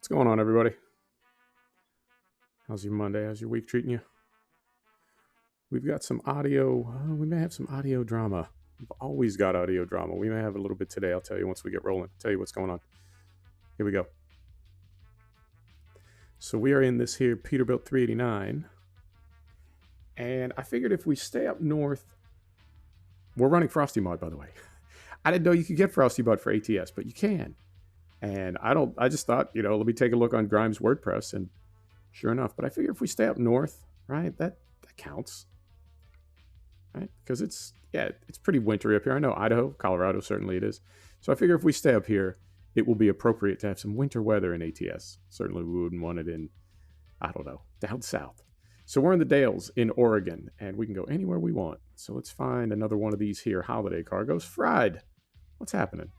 What's going on, everybody? How's your Monday? How's your week treating you? We've got some audio. We may have some audio drama. We've always got audio drama. We may have a little bit today. I'll tell you once we get rolling. Tell you what's going on. Here we go. So we are in this here Peterbilt 389. And I figured if we stay up north, we're running Frosty mod, by the way. I didn't know you could get Frosty mod for ATS, but you can. And I just thought, let me take a look on Grimes WordPress, and sure enough. But I figure if we stay up north, right, that counts, right? Because it's pretty wintry up here. I know Idaho, Colorado, certainly it is. So I figure if we stay up here, it will be appropriate to have some winter weather in ATS. Certainly we wouldn't want it in, I don't know, down south. So we're in the Dales in Oregon, and we can go anywhere we want. So let's find another one of these here holiday cargoes. Fried. What's happening?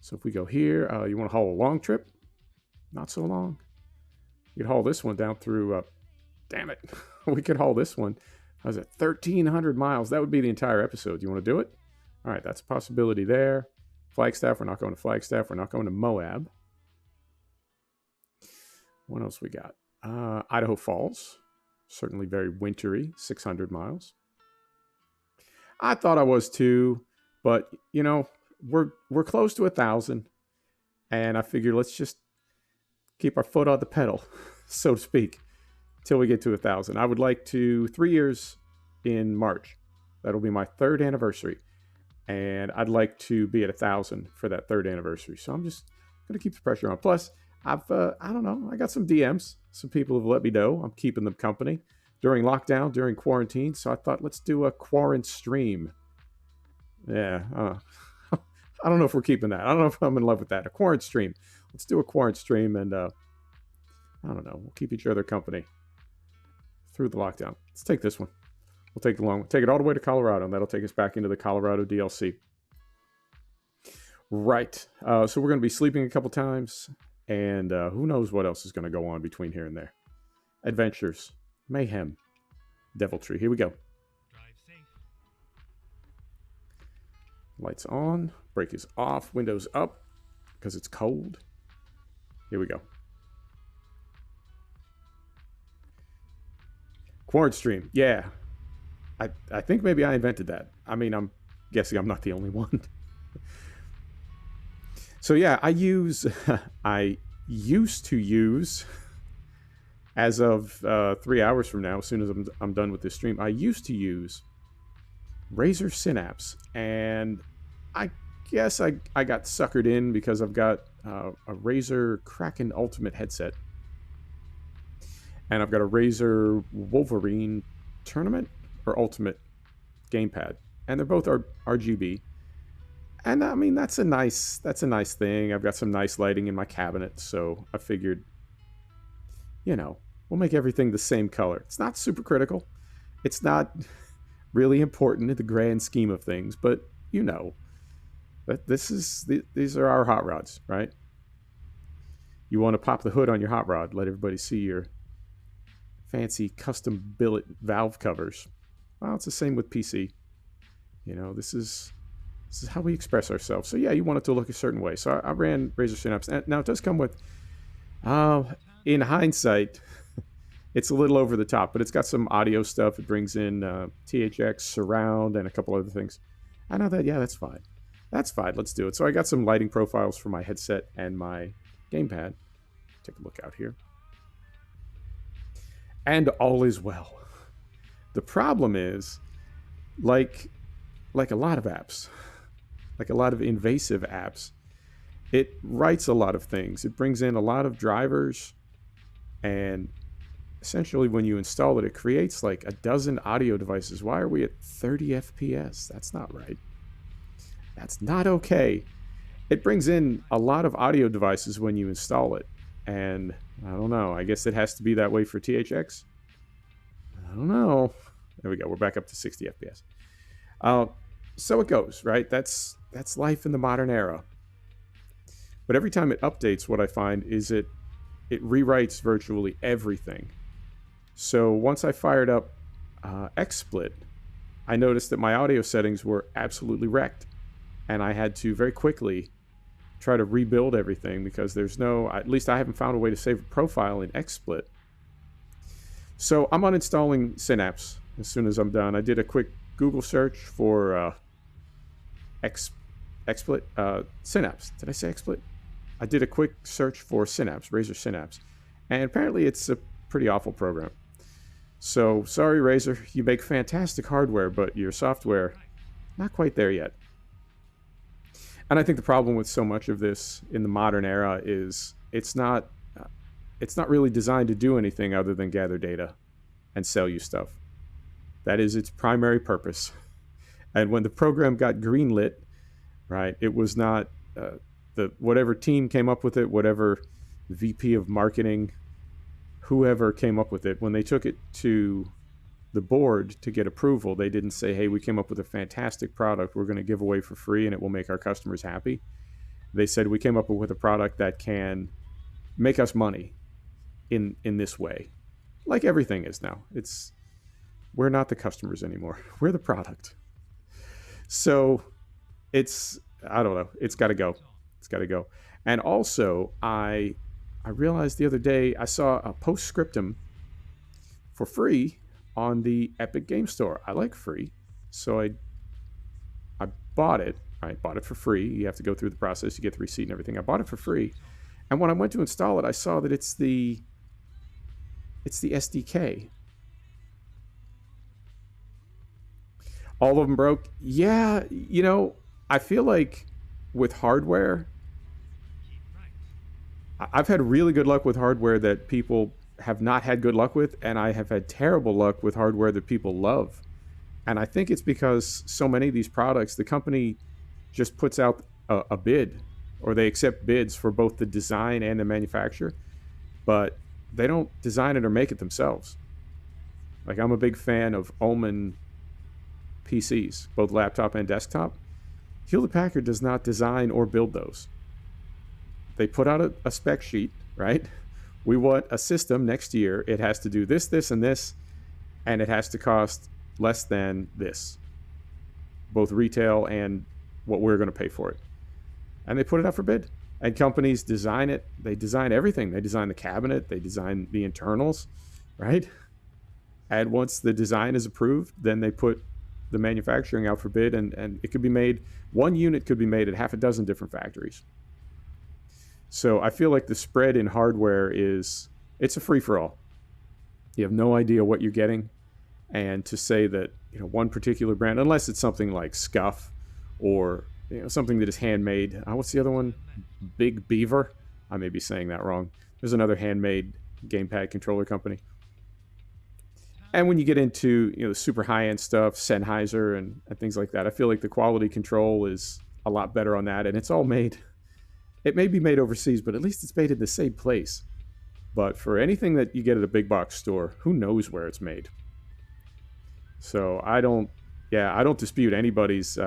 So if we go here, you want to haul a long trip? Not so long. You could haul this one down through, damn it. We could haul this one. How's it? 1,300 miles. That would be the entire episode. You want to do it? All right, that's a possibility there. Flagstaff, we're not going to Flagstaff. We're not going to Moab. What else we got? Idaho Falls. Certainly very wintry, 600 miles. I thought I was too, but, we're close to 1,000. And I figure let's just keep our foot on the pedal, so to speak, till we get to 1,000. I would like to 3 years in March. That'll be my 3rd anniversary. And I'd like to be at 1,000 for that 3rd anniversary. So I'm just going to keep the pressure on. Plus, I don't know, I got some DMs. Some people have let me know. I'm keeping them company during lockdown, during quarantine. So I thought, let's do a quarantine stream. Yeah, I don't know if we're keeping that. I don't know if I'm in love with that. A quarantine stream. Let's do a quarantine stream, and I don't know. We'll keep each other company through the lockdown. Let's take this one. We'll take it all the way to Colorado, and that'll take us back into the Colorado DLC. Right. So we're going to be sleeping a couple times, and who knows what else is going to go on between here and there. Adventures, mayhem, deviltry. Here we go. Drive safe. Lights on, brake is off, windows up because it's cold. Here we go. Quarantine stream. Yeah. I think maybe I invented that. I mean, I'm guessing I'm not the only one. So yeah, I used to use, as of 3 hours from now, as soon as I'm done with this stream, I used to use Razer Synapse, and I guess I got suckered in because I've got a Razer Kraken Ultimate headset, and I've got a Razer Wolverine Tournament or Ultimate gamepad, and they're both RGB. And I mean, that's a nice thing. I've got some nice lighting in my cabinet, so I figured, we'll make everything the same color. It's not super critical. It's not really important in the grand scheme of things, but that these are our hot rods, right? You want to pop the hood on your hot rod, let everybody see your fancy custom billet valve covers. Well, it's the same with PC. This is how we express ourselves. So yeah, you want it to look a certain way. So I ran Razer Synapse. Now it does come with, in hindsight, it's a little over the top, but it's got some audio stuff. It brings in THX, surround, and a couple other things. I know that, yeah, that's fine. That's fine, let's do it. So I got some lighting profiles for my headset and my gamepad. Take a look out here. And all is well. The problem is, like a lot of apps, like a lot of invasive apps, it writes a lot of things. It brings in a lot of drivers, and essentially when you install it, it creates like a dozen audio devices. Why are we at 30 FPS? That's not right. That's not okay. It brings in a lot of audio devices when you install it, and I don't know. I guess it has to be that way for THX. I don't know. There we go. We're back up to 60 FPS. So it goes, right? That's life in the modern era. But every time it updates, what I find is it rewrites virtually everything. So once I fired up XSplit, I noticed that my audio settings were absolutely wrecked, and I had to very quickly try to rebuild everything because there's no, at least I haven't found a way to save a profile in XSplit. So I'm uninstalling Synapse as soon as I'm done. I did a quick Google search for XSplit, Synapse. Did I say XSplit? I did a quick search for Synapse, Razer Synapse, and apparently it's a pretty awful program. So sorry, Razer, you make fantastic hardware, but your software, not quite there yet. And I think the problem with so much of this in the modern era is it's not really designed to do anything other than gather data and sell you stuff. That is its primary purpose. And when the program got greenlit, right, it was not whatever team came up with it, whatever VP of marketing, whoever came up with it, when they took it to the board to get approval, they didn't say, hey, we came up with a fantastic product we're going to give away for free and it will make our customers happy. They said, we came up with a product that can make us money in this way. Like everything is now. We're not the customers anymore. We're the product. So I don't know. It's got to go. It's got to go. And also, I realized the other day I saw a Postscriptum for free on the Epic Game Store. I like free, so I bought it. I bought it for free. You have to go through the process. You get the receipt and everything. I bought it for free, and when I went to install it, I saw that it's the SDK. All of them broke. Yeah, I feel like with hardware, I've had really good luck with hardware that people have not had good luck with, and I have had terrible luck with hardware that people love. And I think it's because so many of these products, the company just puts out a bid, or they accept bids for both the design and the manufacture, but they don't design it or make it themselves. Like, I'm a big fan of Omen PCs, both laptop and desktop. Hewlett-Packard does not design or build those. They put out a spec sheet, right? We want a system next year. It has to do this, this, and this, and it has to cost less than this, both retail and what we're going to pay for it. And they put it out for bid. And companies design it. They design everything. They design the cabinet. They design the internals, right? And once the design is approved, then they put the manufacturing out for bid, and it could be made, one unit could be made at half a dozen different factories. So I feel like the spread in hardware it's a free-for-all. You have no idea what you're getting. And to say that, one particular brand, unless it's something like Scuff or something that is handmade. What's the other one? Big Beaver? I may be saying that wrong. There's another handmade gamepad controller company. And when you get into the super high-end stuff, Sennheiser and things like that, I feel like the quality control is a lot better on that. And it's all made. It may be made overseas, but at least it's made in the same place. But for anything that you get at a big box store, who knows where it's made? So I don't dispute anybody's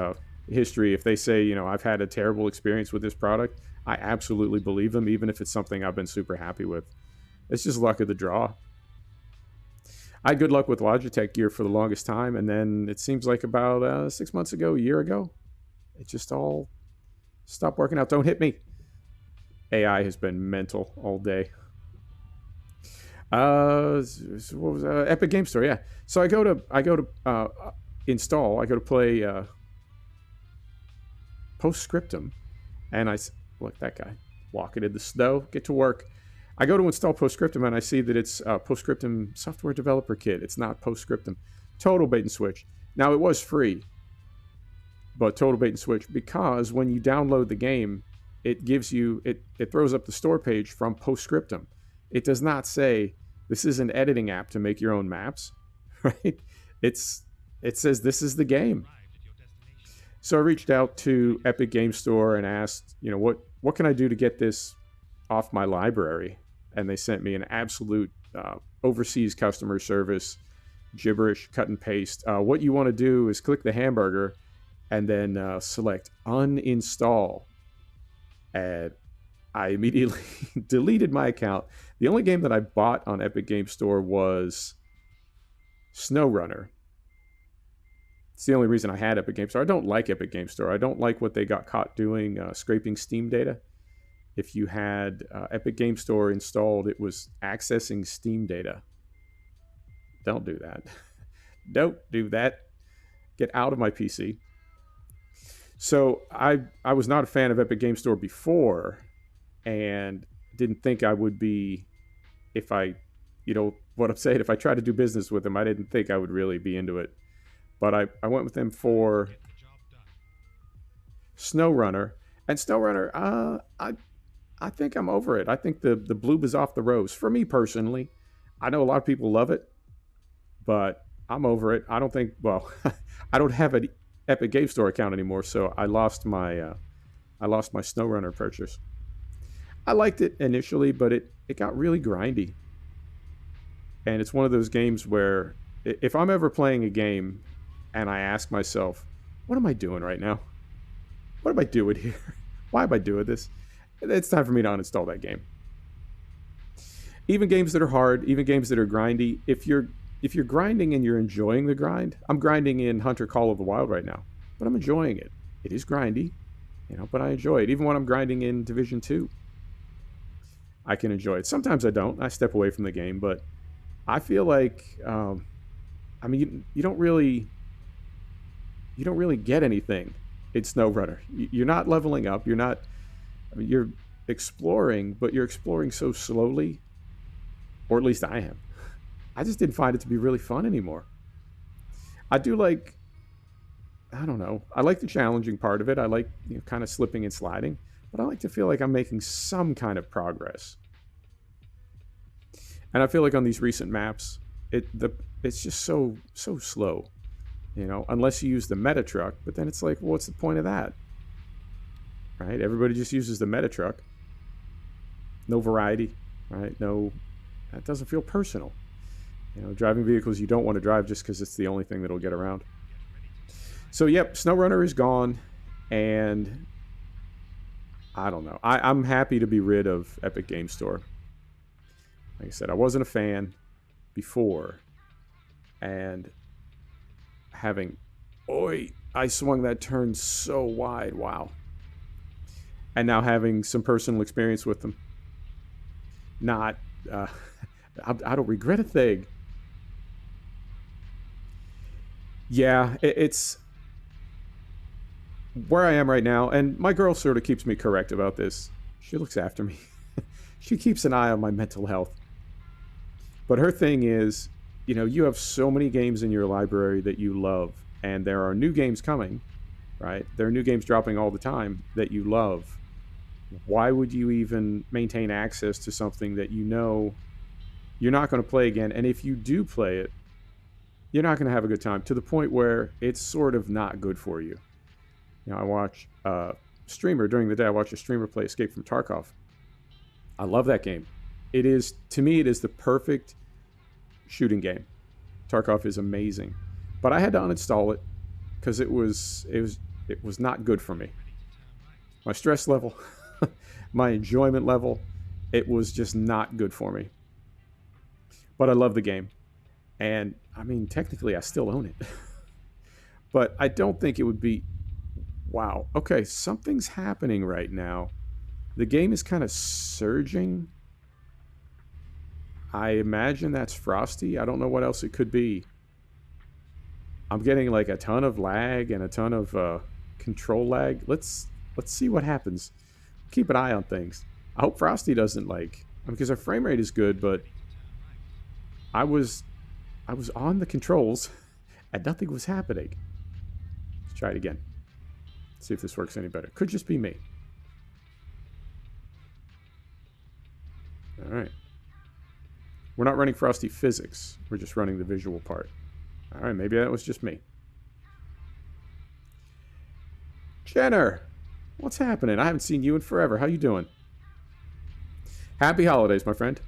history. If they say, I've had a terrible experience with this product, I absolutely believe them, even if it's something I've been super happy with. It's just luck of the draw. I had good luck with Logitech gear for the longest time, and then it seems like about 6 months ago, a year ago, it just all stopped working out. Don't hit me. AI has been mental all day. What was Epic Game Store? Yeah. So I go to install. I go to play Postscriptum, and look, that guy walking in the snow. Get to work. I go to install Postscriptum, and I see that it's Postscriptum Software Developer Kit. It's not Postscriptum. Total bait and switch. Now, it was free, but total bait and switch, because when you download the game, it gives you, it throws up the store page from Postscriptum. It does not say, this is an editing app to make your own maps, right? It says this is the game. So I reached out to Epic Game Store and asked, what can I do to get this off my library? And they sent me an absolute overseas customer service, gibberish, cut and paste. What you want to do is click the hamburger and then select uninstall. And I immediately deleted my account. The only game that I bought on Epic Game Store was SnowRunner. It's the only reason I had Epic Game Store. I don't like Epic Game Store. I don't like what they got caught doing, scraping Steam data. If you had Epic Game Store installed, it was accessing Steam data. Don't do that. Don't do that. Get out of my PC. So I was not a fan of Epic Game Store before, and didn't think I would be if I, what I'm saying, if I tried to do business with them, I didn't think I would really be into it. But I went with them for SnowRunner. And SnowRunner, I think I'm over it. I think the bloom is off the rose. For me personally, I know a lot of people love it, but I'm over it. I don't think, well, I don't have an Epic Game Store account anymore, so I lost my SnowRunner purchase. I liked it initially, but it got really grindy. And it's one of those games where if I'm ever playing a game and I ask myself, what am I doing right now? What am I doing here? Why am I doing this? It's time for me to uninstall that game. Even games that are hard, even games that are grindy, if you're grinding and you're enjoying the grind, I'm grinding in Hunter Call of the Wild right now, but I'm enjoying it. It is grindy, but I enjoy it. Even when I'm grinding in Division 2, I can enjoy it. Sometimes I don't. I step away from the game, but I feel like, you don't really get anything in SnowRunner. You're not leveling up. You're exploring, but you're exploring so slowly, or at least I am. I just didn't find it to be really fun anymore. I do like, I don't know, I like the challenging part of it. I like kind of slipping and sliding, but I like to feel like I'm making some kind of progress. And I feel like on these recent maps, it's just so slow, unless you use the meta truck. But then it's like, well, what's the point of that? Right? Everybody just uses the meta truck. No variety, right? No, that doesn't feel personal. Driving vehicles you don't want to drive just because it's the only thing that'll get around. So, yep, SnowRunner is gone, and I don't know. I'm happy to be rid of Epic Game Store. Like I said, I wasn't a fan before, and I swung that turn so wide, wow. And now having some personal experience with them, I don't regret a thing. Yeah, it's where I am right now, and my girl sort of keeps me correct about this. She looks after me. She keeps an eye on my mental health. But her thing is, you have so many games in your library that you love, and there are new games coming, right? There are new games dropping all the time that you love. Why would you even maintain access to something that you're not going to play again? And if you do play it, you're not going to have a good time, to the point where it's sort of not good for you. I watch a streamer during the day. I watch a streamer play Escape from Tarkov. I love that game. To me, it is the perfect shooting game. Tarkov is amazing, but I had to uninstall it because it was not good for me. My stress level, my enjoyment level, it was just not good for me. But I love the game, and technically I still own it. But I don't think it would be. Wow. Okay, something's happening right now. The game is kind of surging. I imagine that's Frosty. I don't know what else it could be. I'm getting like a ton of lag and a ton of control lag. Let's see what happens. Keep an eye on things. I hope Frosty doesn't because our frame rate is good, but I was on the controls and nothing was happening. Let's try it again. See if this works any better. Could just be me. All right. We're not running Frosty physics. We're just running the visual part. All right, maybe that was just me. Jenner, what's happening? I haven't seen you in forever. How you doing? Happy holidays, my friend.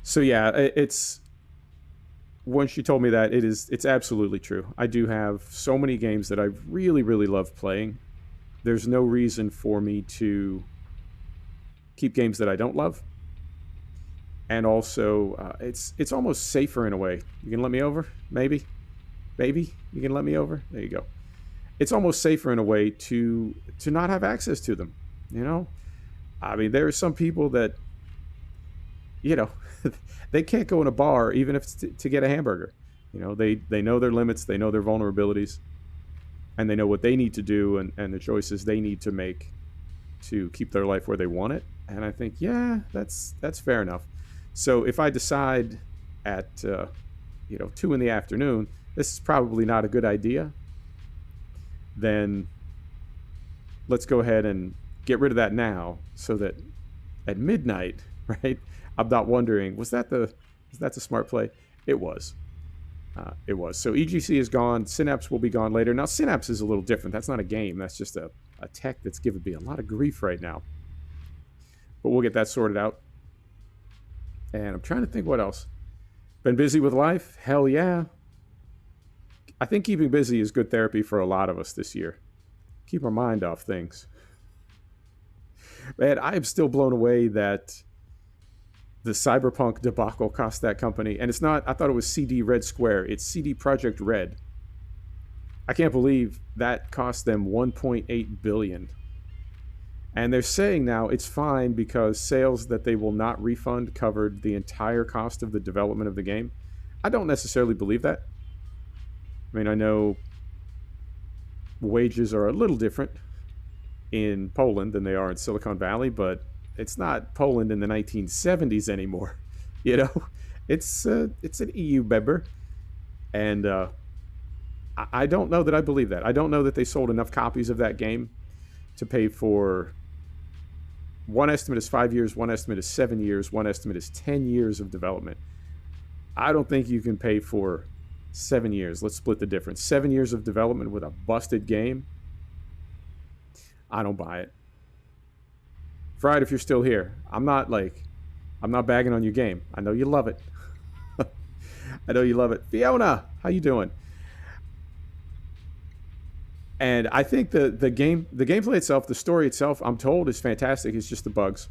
So yeah, it's when she told me that, it's absolutely true. I do have so many games that I really, really love playing. There's no reason for me to keep games that I don't love. and also it's almost safer in a way. You can let me over, maybe, you can let me over. There you go. It's almost safer in a way to not have access to them. You know, I mean, there are some people that, you know, they can't go in a bar even if it's to get a hamburger. You know, they know their limits, they know their vulnerabilities, and they know what they need to do, and the choices they need to make to keep their life where they want it. And I think, yeah, that's fair enough. So if I decide at 2 in the afternoon, this is probably not a good idea, then let's go ahead and get rid of that now, so that at midnight, right? I'm not wondering, was that the smart play? It was. It was. So EGC is gone. Synapse will be gone later. Now, Synapse is a little different. That's not a game. That's just a tech that's giving me a lot of grief right now. But we'll get that sorted out. And I'm trying to think what else. Been busy with life? Hell yeah. I think keeping busy is good therapy for a lot of us this year. Keep our mind off things. Man, I am still blown away that the Cyberpunk debacle cost that company, and it's not, I thought it was CD Red Square, it's CD Projekt Red. I can't believe that cost them 1.8 billion. And they're saying now it's fine because sales that they will not refund covered the entire cost of the development of the game. I don't necessarily believe that. I mean, I know wages are a little different in Poland than they are in Silicon Valley, but it's not Poland in the 1970s anymore. You know, it's an EU member, and I don't know that I believe that. I don't know that they sold enough copies of that game to pay for, one estimate is 5 years, one estimate is 7 years, one estimate is 10 years of development. I don't think you can pay for 7 years. Let's split the difference. 7 years of development with a busted game. I don't buy it. Fried, if you're still here, I'm not bagging on your game. I know you love it. I know you love it. Fiona, how you doing? And I think the gameplay itself, the story itself, I'm told is fantastic. It's just the bugs.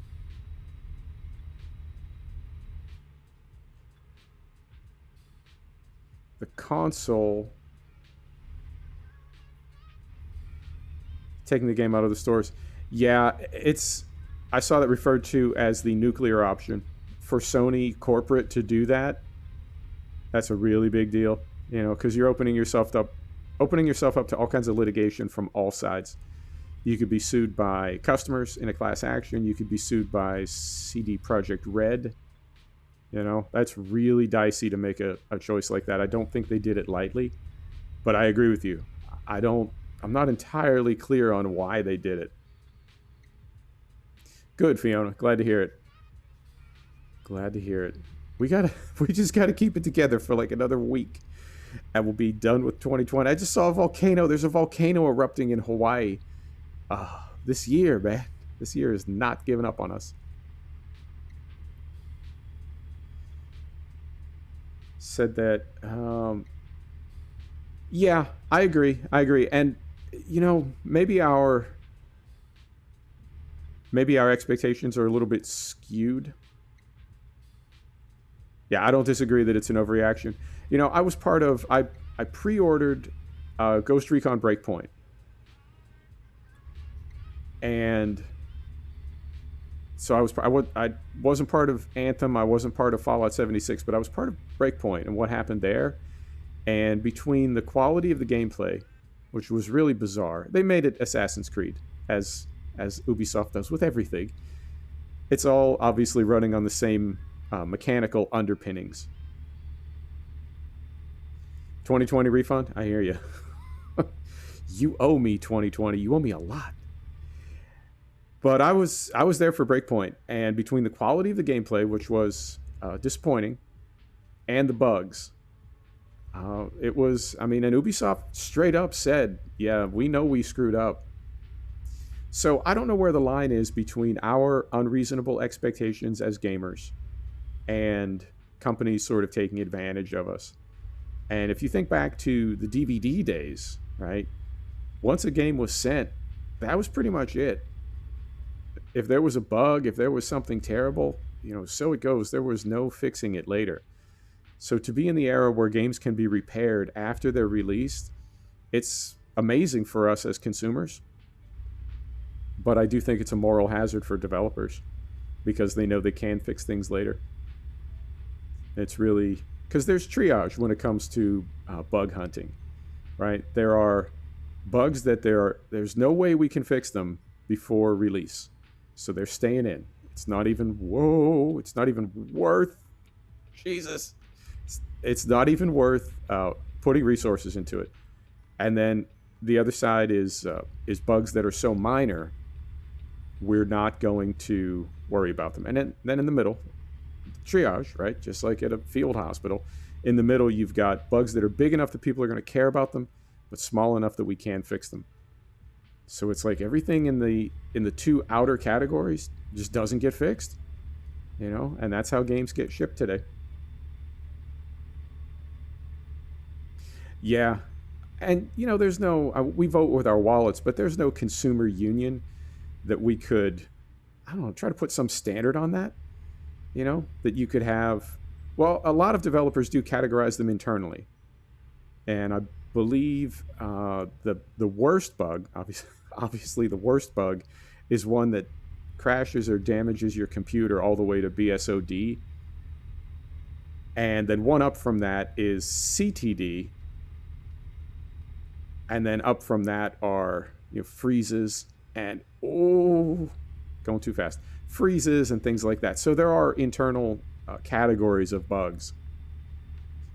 The console taking the game out of the stores. Yeah, I saw that referred to as the nuclear option. For Sony corporate to do that, that's a really big deal, you know, because you're opening yourself up to all kinds of litigation from all sides. You could be sued by customers in a class action. You could be sued by CD Projekt Red. You know, that's really dicey to make a choice like that. I don't think they did it lightly, but I agree with you. I'm not entirely clear on why they did it. Good, Fiona. Glad to hear it. Glad to hear it. We just gotta keep it together for like another week, and we'll be done with 2020. I just saw a volcano. There's a volcano erupting in Hawaii. This year, man. This year is not giving up on us. Said that. Yeah, I agree. And you know, maybe our expectations are a little bit skewed. Yeah, I don't disagree that it's an overreaction. You know, I pre-ordered Ghost Recon Breakpoint, and so I wasn't part of Anthem, I wasn't part of Fallout 76, but I was part of Breakpoint and what happened there. And between the quality of the gameplay, which was really bizarre, they made it Assassin's Creed, as Ubisoft does with everything. It's all obviously running on the same mechanical underpinnings. 2020 refund? I hear you. You owe me 2020. You owe me a lot. But I was there for Breakpoint, and between the quality of the gameplay, which was disappointing, and the bugs, it was, I mean, and Ubisoft straight up said, yeah, we know we screwed up. So I don't know where the line is between our unreasonable expectations as gamers and companies sort of taking advantage of us. And if you think back to the DVD days, right? Once a game was sent, that was pretty much it. If there was a bug, if there was something terrible, so it goes. There was no fixing it later. So to be in the era where games can be repaired after they're released, it's amazing for us as consumers. But I do think it's a moral hazard for developers because they know they can fix things later. It's really because there's triage when it comes to bug hunting, right? There are bugs that there's no way we can fix them before release, so they're staying in. It's not even it's not even worth Jesus. It's not even worth putting resources into it. And then the other side is bugs that are so minor, we're not going to worry about them. And then in the middle, triage, right? Just like at a field hospital. In the middle, you've got bugs that are big enough that people are going to care about them, but small enough that we can fix them. So it's like everything in the two outer categories just doesn't get fixed, and that's how games get shipped today. Yeah. And there's no we vote with our wallets, but there's no consumer union that we could, I don't know, try to put some standard on that, that you could have. Well, a lot of developers do categorize them internally, and I believe the worst bug, obviously the worst bug, is one that crashes or damages your computer all the way to BSOD, and then one up from that is CTD, and then up from that are freezes and going too fast, freezes and things like that. So there are internal categories of bugs.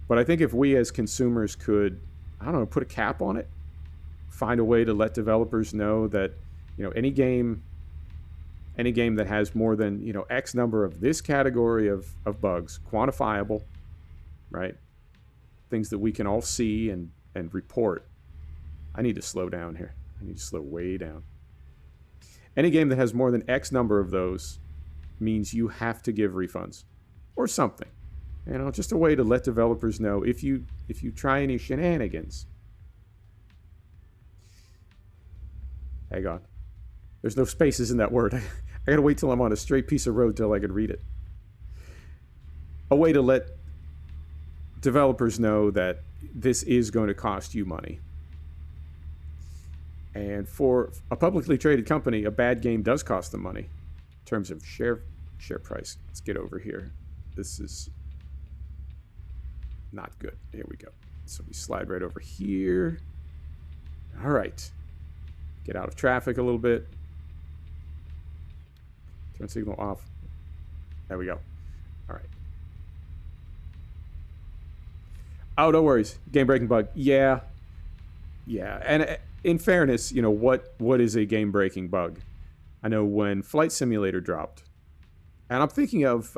But I think if we as consumers could, I don't know, put a cap on it, find a way to let developers know that any game that has more than X number of this category of bugs, quantifiable, right? Things that we can all see and report. I need to slow down here. I need to slow way down. Any game that has more than X number of those means you have to give refunds or something. Just a way to let developers know if you try any shenanigans. Hang on. There's no spaces in that word. I gotta wait till I'm on a straight piece of road till I can read it. A way to let developers know that this is going to cost you money. And for a publicly traded company, a bad game does cost them money in terms of share price. Let's get over here. This is not good. Here we go. So we slide right over here. All right. Get out of traffic a little bit. Turn signal off. There we go. All right. Oh, no worries. Game breaking bug. Yeah. And in fairness, what is a game breaking bug? I know when Flight Simulator dropped, and I'm thinking of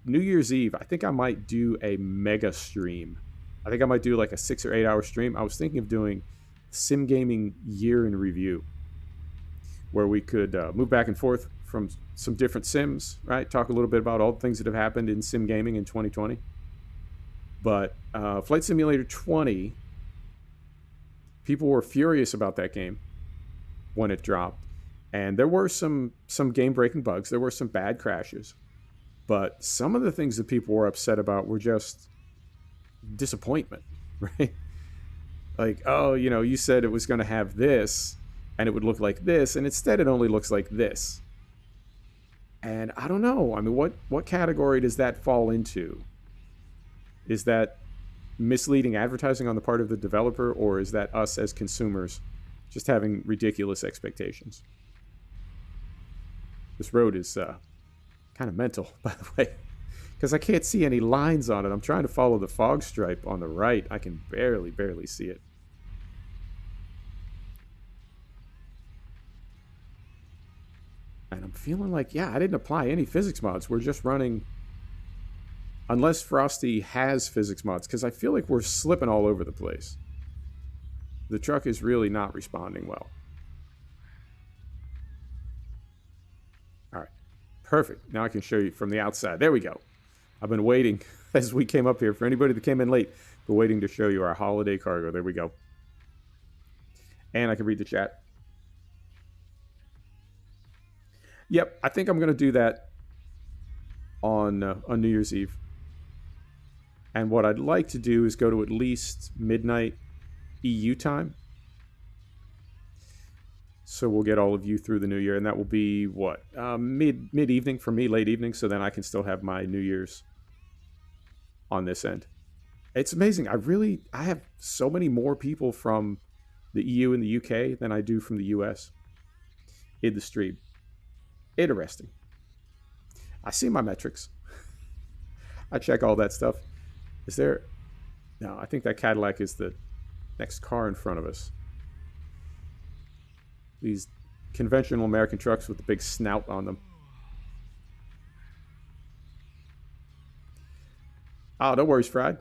New Year's Eve, I think I might do a mega stream. I think I might do like a 6 or 8 hour stream. I was thinking of doing Sim Gaming Year in Review, where we could move back and forth from some different sims, right? Talk a little bit about all the things that have happened in sim gaming in 2020. But Flight Simulator 20, people were furious about that game when it dropped. And there were some game-breaking bugs. There were some bad crashes. But some of the things that people were upset about were just disappointment, right? Like, oh, you said it was going to have this, and it would look like this, and instead it only looks like this. And I don't know. I mean, what category does that fall into? Is that misleading advertising on the part of the developer, or is that us as consumers just having ridiculous expectations? This road is kind of mental, by the way, because I can't see any lines on it. I'm trying to follow the fog stripe on the right. I can barely see it. And I'm feeling like, I didn't apply any physics mods. We're just running, unless Frosty has physics mods, because I feel like we're slipping all over the place. The truck is really not responding well. All right, perfect. Now I can show you from the outside. There we go. I've been waiting as we came up here. For anybody that came in late, we're waiting to show you our holiday cargo. There we go. And I can read the chat. Yep, I think I'm going to do that on New Year's Eve. And what I'd like to do is go to at least midnight EU time. So we'll get all of you through the new year, and that will be what, mid evening for me, late evening. So then I can still have my New Year's on this end. It's amazing. I have so many more people from the EU and the UK than I do from the US in the stream. Interesting. I see my metrics. I check all that stuff. Is there? No, I think that Cadillac is the next car in front of us. These conventional American trucks with the big snout on them. Oh, no worries, Fried.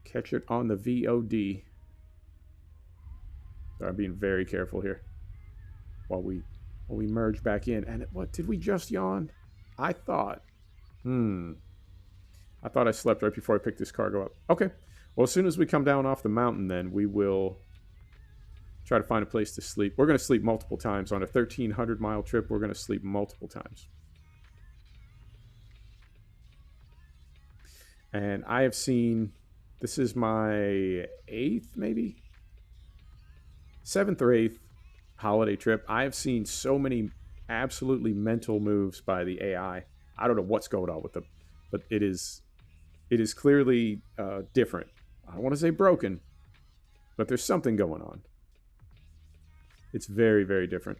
Catch it on the VOD. So I'm being very careful here while we merge back in. And what did we just yawn? I thought. I thought I slept right before I picked this cargo up. Okay. Well, as soon as we come down off the mountain, then we will try to find a place to sleep. We're going to sleep multiple times. On a 1,300-mile trip, we're going to sleep multiple times. And I have seen, this is my 8th, maybe? 7th or 8th holiday trip. I have seen so many absolutely mental moves by the AI. I don't know what's going on with them, but it is clearly different. I don't want to say broken, but there's something going on. It's very, very different.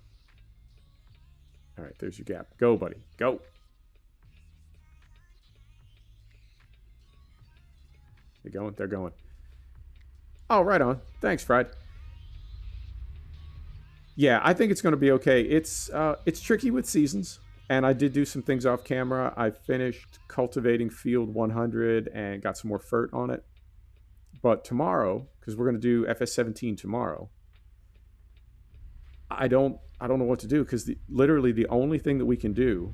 All right, there's your gap. Go, buddy. Go. They're going. They're going. Oh, right on. Thanks, Fried. Yeah, I think it's going to be okay. It's tricky with seasons, and I did do some things off camera. I finished cultivating field 100 and got some more fert on it. But tomorrow, because we're going to do FS17 tomorrow, I don't know what to do, because literally the only thing that we can do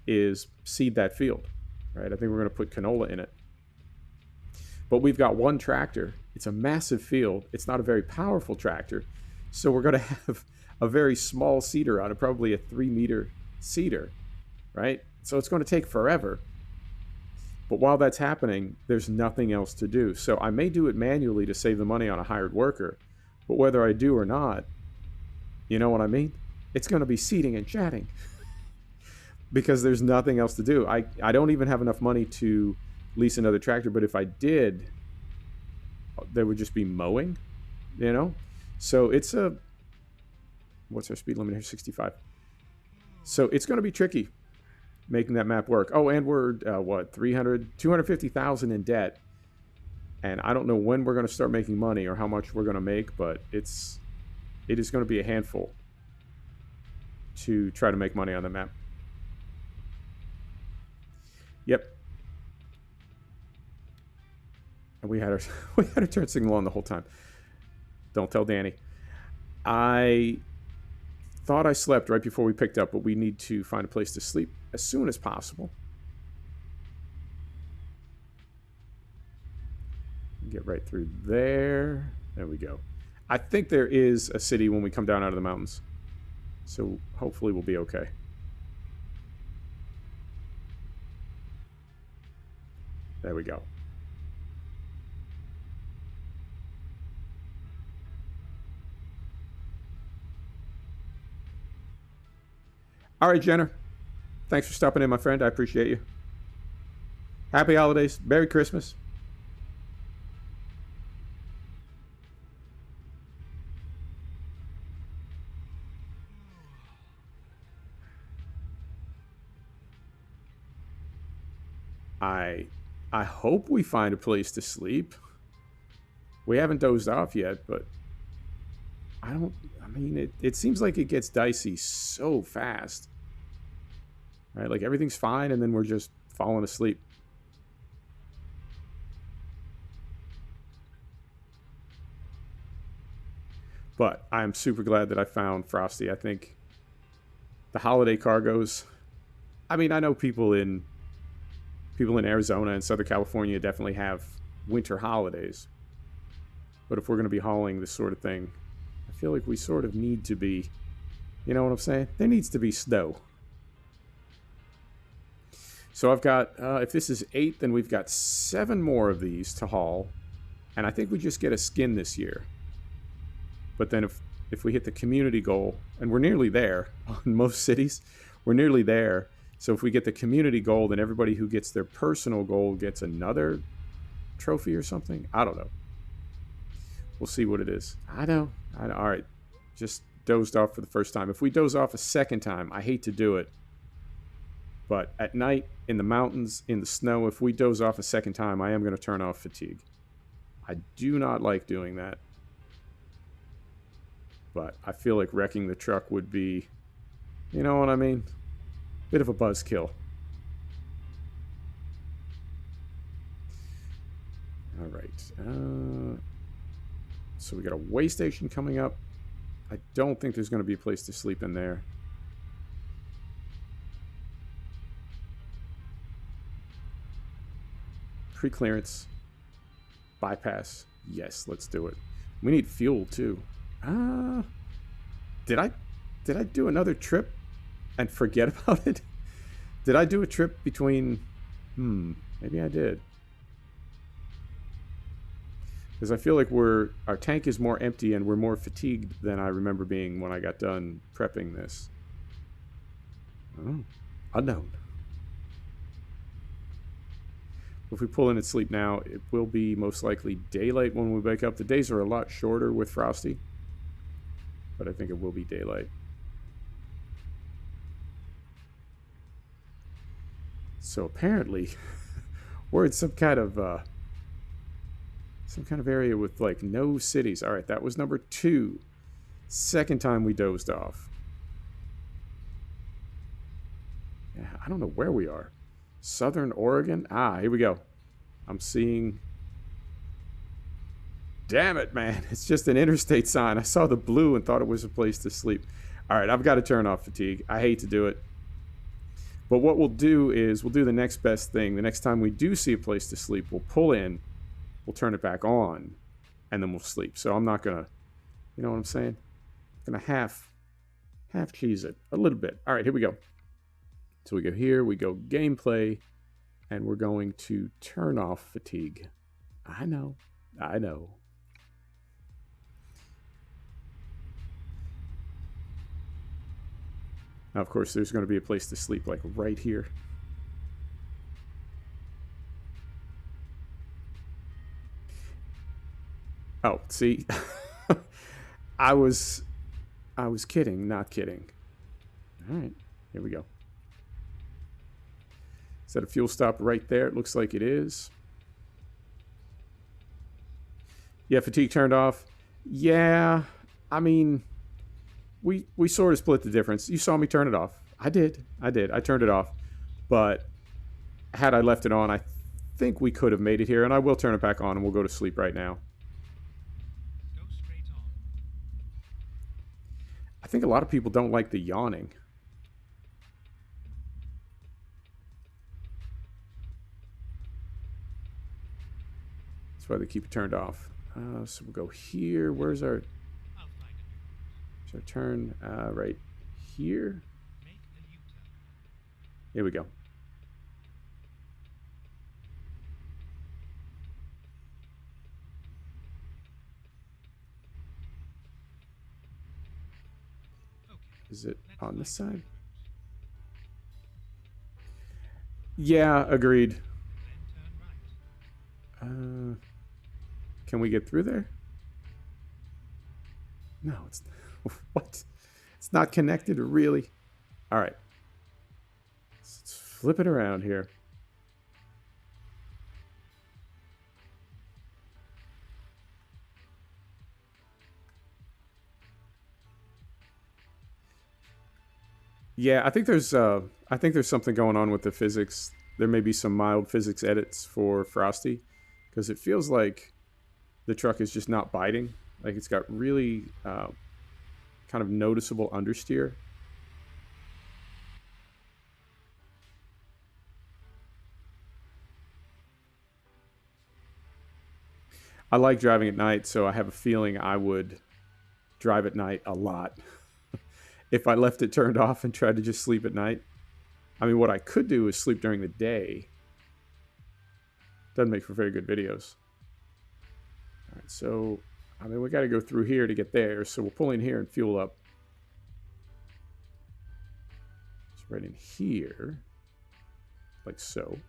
is seed that field, right? I think we're going to put canola in it. But we've got one tractor. It's a massive field. It's not a very powerful tractor. So we're going to have a very small seeder on it, probably a 3-meter seeder, right? So it's going to take forever. But while that's happening, there's nothing else to do. So I may do it manually to save the money on a hired worker. But whether I do or not, you know what I mean? It's going to be seeding and chatting. Because there's nothing else to do. I don't even have enough money to lease another tractor. But if I did, there would just be mowing, you know? So it's what's our speed limit here? 65. So it's going to be tricky making that map work. Oh, and we're, 250,000 in debt. And I don't know when we're going to start making money or how much we're going to make, but it is going to be a handful to try to make money on the map. Yep. And we had our turn signal on the whole time. Don't tell Danny. I thought I slept right before we picked up, but we need to find a place to sleep as soon as possible. Get right through there. There we go. I think there is a city when we come down out of the mountains. So hopefully we'll be okay. There we go. All right, Jenner. Thanks for stopping in, my friend. I appreciate you. Happy holidays. Merry Christmas. I hope we find a place to sleep. We haven't dozed off yet, but it seems like it gets dicey so fast. Right? Like everything's fine and then we're just falling asleep. But I'm super glad that I found Frosty. I think the holiday cargoes, I know people in Arizona and Southern California definitely have winter holidays. But if we're going to be hauling this sort of thing, I feel like we sort of need to be, you know what I'm saying? There needs to be snow. So I've got, if this is 8, then we've got 7 more of these to haul. And I think we just get a skin this year. But then if we hit the community goal, and we're nearly there on most cities, we're nearly there. So if we get the community goal, then everybody who gets their personal goal gets another trophy or something. I don't know. We'll see what it is. I know. All right. Just dozed off for the first time. If we doze off a second time, I hate to do it. But at night, in the mountains, in the snow, if we doze off a second time, I am going to turn off fatigue. I do not like doing that. But I feel like wrecking the truck would be, you know what I mean? Bit of a buzzkill. All right. So we got a way station coming up. I don't think there's going to be a place to sleep in there. Pre-clearance. Bypass. Yes, let's do it. We need fuel too. Did I do another trip and forget about it? Did I do a trip between... maybe I did. Because I feel like our tank is more empty and we're more fatigued than I remember being when I got done prepping this. Oh, unknown. If we pull in and sleep now, it will be most likely daylight when we wake up. The days are a lot shorter with Frosty, but I think it will be daylight. So apparently, we're in some kind of area with like no cities. All right, that was number 2. Second time we dozed off. Yeah, I don't know where we are. Southern Oregon? Ah, here we go. I'm seeing... Damn it, man. It's just an interstate sign. I saw the blue and thought it was a place to sleep. All right, I've got to turn off fatigue. I hate to do it. But what we'll do is we'll do the next best thing. The next time we do see a place to sleep, we'll pull in, we'll turn it back on, and then we'll sleep. So I'm not going to, you know what I'm saying? I'm going to half cheese it a little bit. All right, here we go. So we go here, we go gameplay, and we're going to turn off fatigue. I know. Now, of course, there's going to be a place to sleep, like right here. Oh, see? I was kidding, not kidding. All right, here we go. Is that a fuel stop right there? It looks like it is. Yeah, fatigue turned off. Yeah, I mean, we sort of split the difference. You saw me turn it off. I did. I turned it off. But had I left it on, I think we could have made it here. And I will turn it back on and we'll go to sleep right now. Go straight on. I think a lot of people don't like the yawning. That's why they keep it turned off. So we'll go here. Where's our turn? Right here. Here we go. Is it on this side? Yeah, agreed. Can we get through there? No, it's... What? It's not connected, really? All right. Let's flip it around here. Yeah, I think there's something going on with the physics. There may be some mild physics edits for Frosty, because it feels like the truck is just not biting. Like it's got really kind of noticeable understeer. I like driving at night, so I have a feeling I would drive at night a lot if I left it turned off and tried to just sleep at night. I mean, what I could do is sleep during the day. Doesn't make for very good videos. All right, so, I mean, we got to go through here to get there. So we'll pull in here and fuel up. So right in here, like so.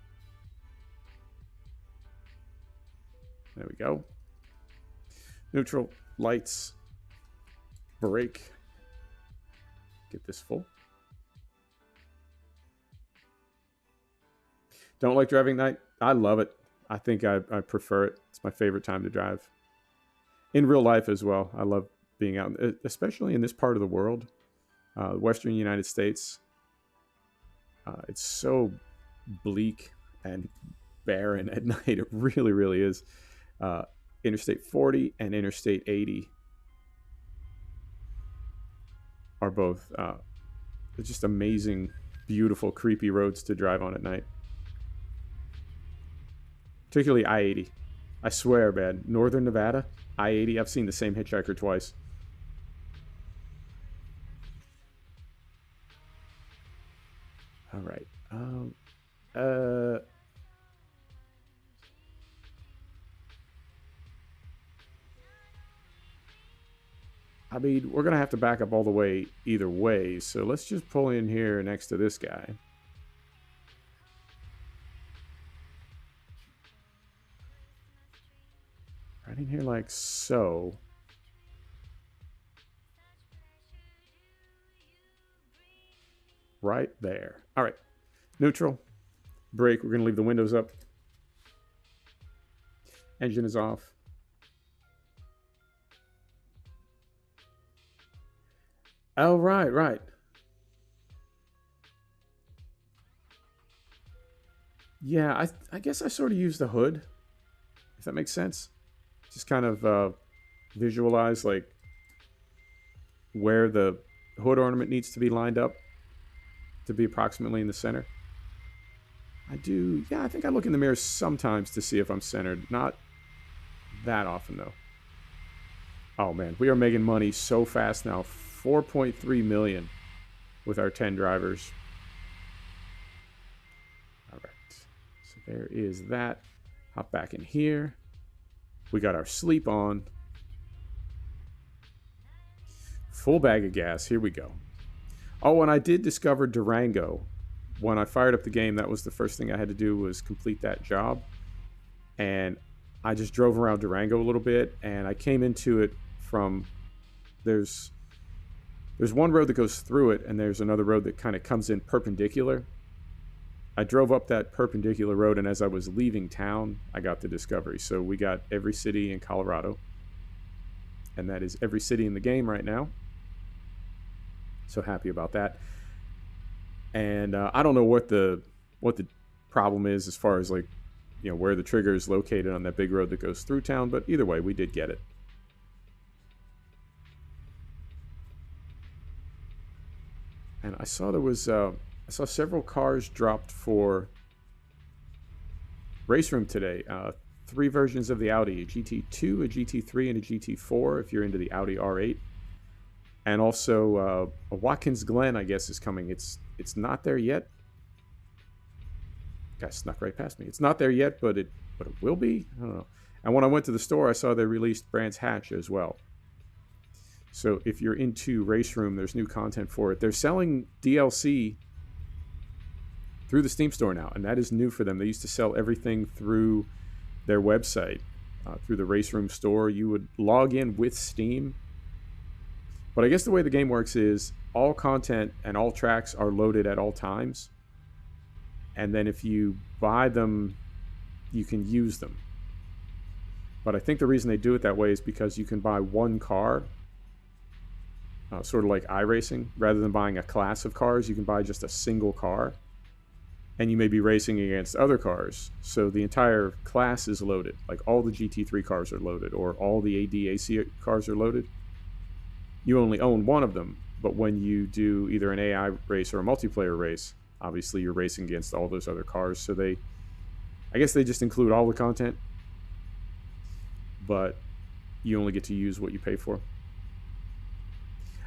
There we go. Neutral, lights, brake. Get this full. Don't like driving at night? I love it. I think I prefer it. It's my favorite time to drive. In real life as well. I love being out, especially in this part of the world, Western United States. It's so bleak and barren at night. It really, really is. Interstate 40 and Interstate 80 are both just amazing, beautiful, creepy roads to drive on at night. Particularly I-80. I swear, man. Northern Nevada, I-80. I've seen the same hitchhiker twice. All right. I mean, we're going to have to back up all the way either way, so let's just pull in here next to this guy. Right in here like so. Right there. All right. Neutral. Brake. We're going to leave the windows up. Engine is off. Oh, right, right. Yeah, I guess I sort of use the hood, if that makes sense. Just kind of visualize like where the hood ornament needs to be lined up to be approximately in the center. I do, yeah, I think I look in the mirror sometimes to see if I'm centered. Not that often, though. Oh, man, we are making money so fast now. 4.3 million with our 10 drivers. All right, so there is that. Hop back in here. We got our sleep on. Full bag of gas. Here we go. Oh, and I did discover Durango. When I fired up the game, that was the first thing I had to do was complete that job. And I just drove around Durango a little bit, and I came into it from... There's one road that goes through it, and there's another road that kind of comes in perpendicular. I drove up that perpendicular road, and as I was leaving town, I got the discovery. So we got every city in Colorado, and that is every city in the game right now. So happy about that. And I don't know what the problem is as far as like, you know, where the trigger is located on that big road that goes through town, but either way, we did get it. And I saw there was I saw several cars dropped for race room today. 3 versions of the Audi: a GT2, a GT3, and a GT4 if you're into the Audi R8. And also a Watkins Glen, I guess, is coming. It's not there yet. Guy snuck right past me. It's not there yet, but it will be. I don't know. And when I went to the store, I saw they released Brands Hatch as well. So if you're into Race Room, there's new content for it. They're selling DLC through the Steam store now, and that is new for them. They used to sell everything through their website, through the Race Room store. You would log in with Steam. But I guess the way the game works is all content and all tracks are loaded at all times. And then if you buy them, you can use them. But I think the reason they do it that way is because you can buy one car, sort of like iRacing. Rather than buying a class of cars, you can buy just a single car. And you may be racing against other cars. So the entire class is loaded. Like all the GT3 cars are loaded, or all the ADAC cars are loaded. You only own one of them, but when you do either an AI race or a multiplayer race, obviously you're racing against all those other cars. So I guess they just include all the content, but you only get to use what you pay for.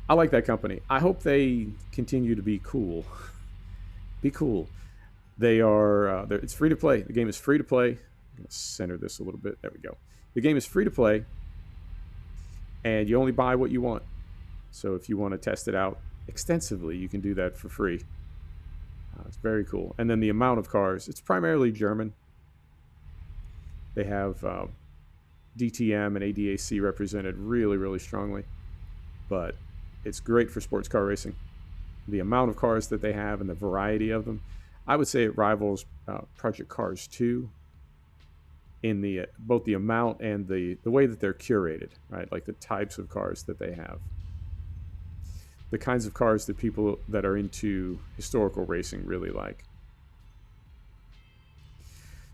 I like that company. I hope they continue to be cool. Be cool. They are. It's free to play. The game is free to play. I'm gonna center this a little bit. There we go. The game is free to play, and you only buy what you want. So if you want to test it out extensively, you can do that for free. It's very cool. And then the amount of cars. It's primarily German. They have DTM and ADAC represented really, really strongly. But it's great for sports car racing. The amount of cars that they have and the variety of them, I would say it rivals Project Cars 2 in the both the amount and the way that they're curated, right? Like the types of cars that they have. The kinds of cars that people that are into historical racing really like.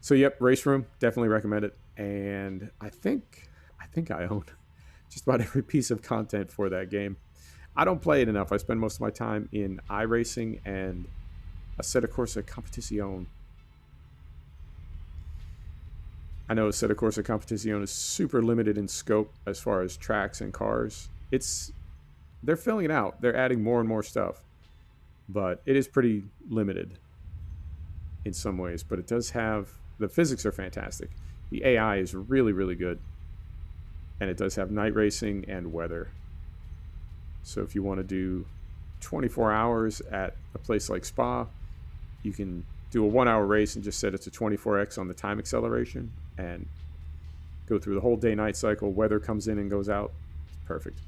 So yep, Race Room, definitely recommend it. And I think I own just about every piece of content for that game. I don't play it enough. I spend most of my time in iRacing and Assetto Corsa Competizione. I know Assetto Corsa Competizione is super limited in scope as far as tracks and cars. They're filling it out. They're adding more and more stuff. But it is pretty limited in some ways. But it does have... The physics are fantastic. The AI is really, really good. And it does have night racing and weather. So if you want to do 24 hours at a place like Spa, you can do a 1 hour race and just set it to 24x on the time acceleration and go through the whole day-night cycle. Weather comes in and goes out. It's perfect.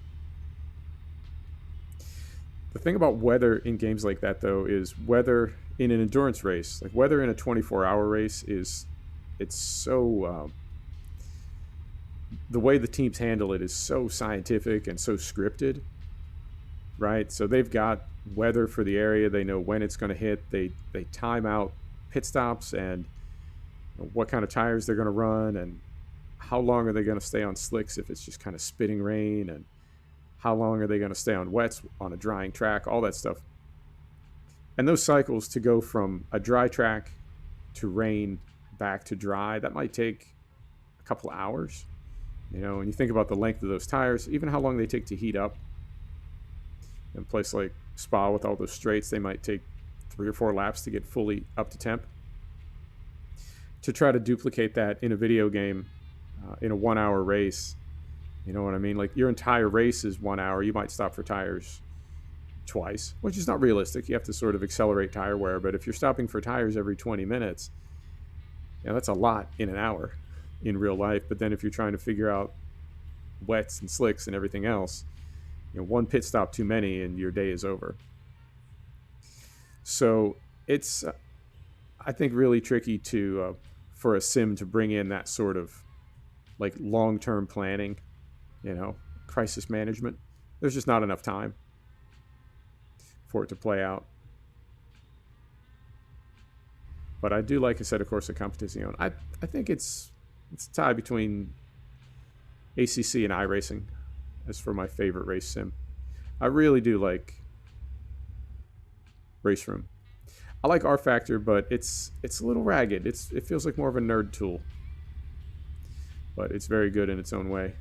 The thing about weather in games like that, though, is weather in an endurance race, like weather in a 24-hour race, it's so... the way the teams handle it is so scientific and so scripted, right? So they've got weather for the area. They know when it's going to hit. They time out pit stops and what kind of tires they're going to run and how long are they going to stay on slicks if it's just kind of spitting rain, and how long are they going to stay on wets on a drying track, all that stuff. And those cycles to go from a dry track to rain back to dry, that might take a couple of hours. You know, when you think about the length of those tires, even how long they take to heat up. In a place like Spa with all those straights, they might take 3 or 4 laps to get fully up to temp. To try to duplicate that in a video game, in a 1 hour race, you know what I mean? Like your entire race is 1 hour. You might stop for tires twice, which is not realistic. You have to sort of accelerate tire wear. But if you're stopping for tires every 20 minutes, you know, that's a lot in an hour in real life. But then if you're trying to figure out wets and slicks and everything else, you know, one pit stop too many and your day is over. So it's, I think, really tricky to for a sim to bring in that sort of like long-term planning, you know, crisis management. There's just not enough time for it to play out. But I do like Assetto Corsa Competizione. I think it's a tie between ACC and iRacing as for my favorite race sim. I really do like Race Room. I like R Factor, but it's a little ragged. It feels like more of a nerd tool. But it's very good in its own way.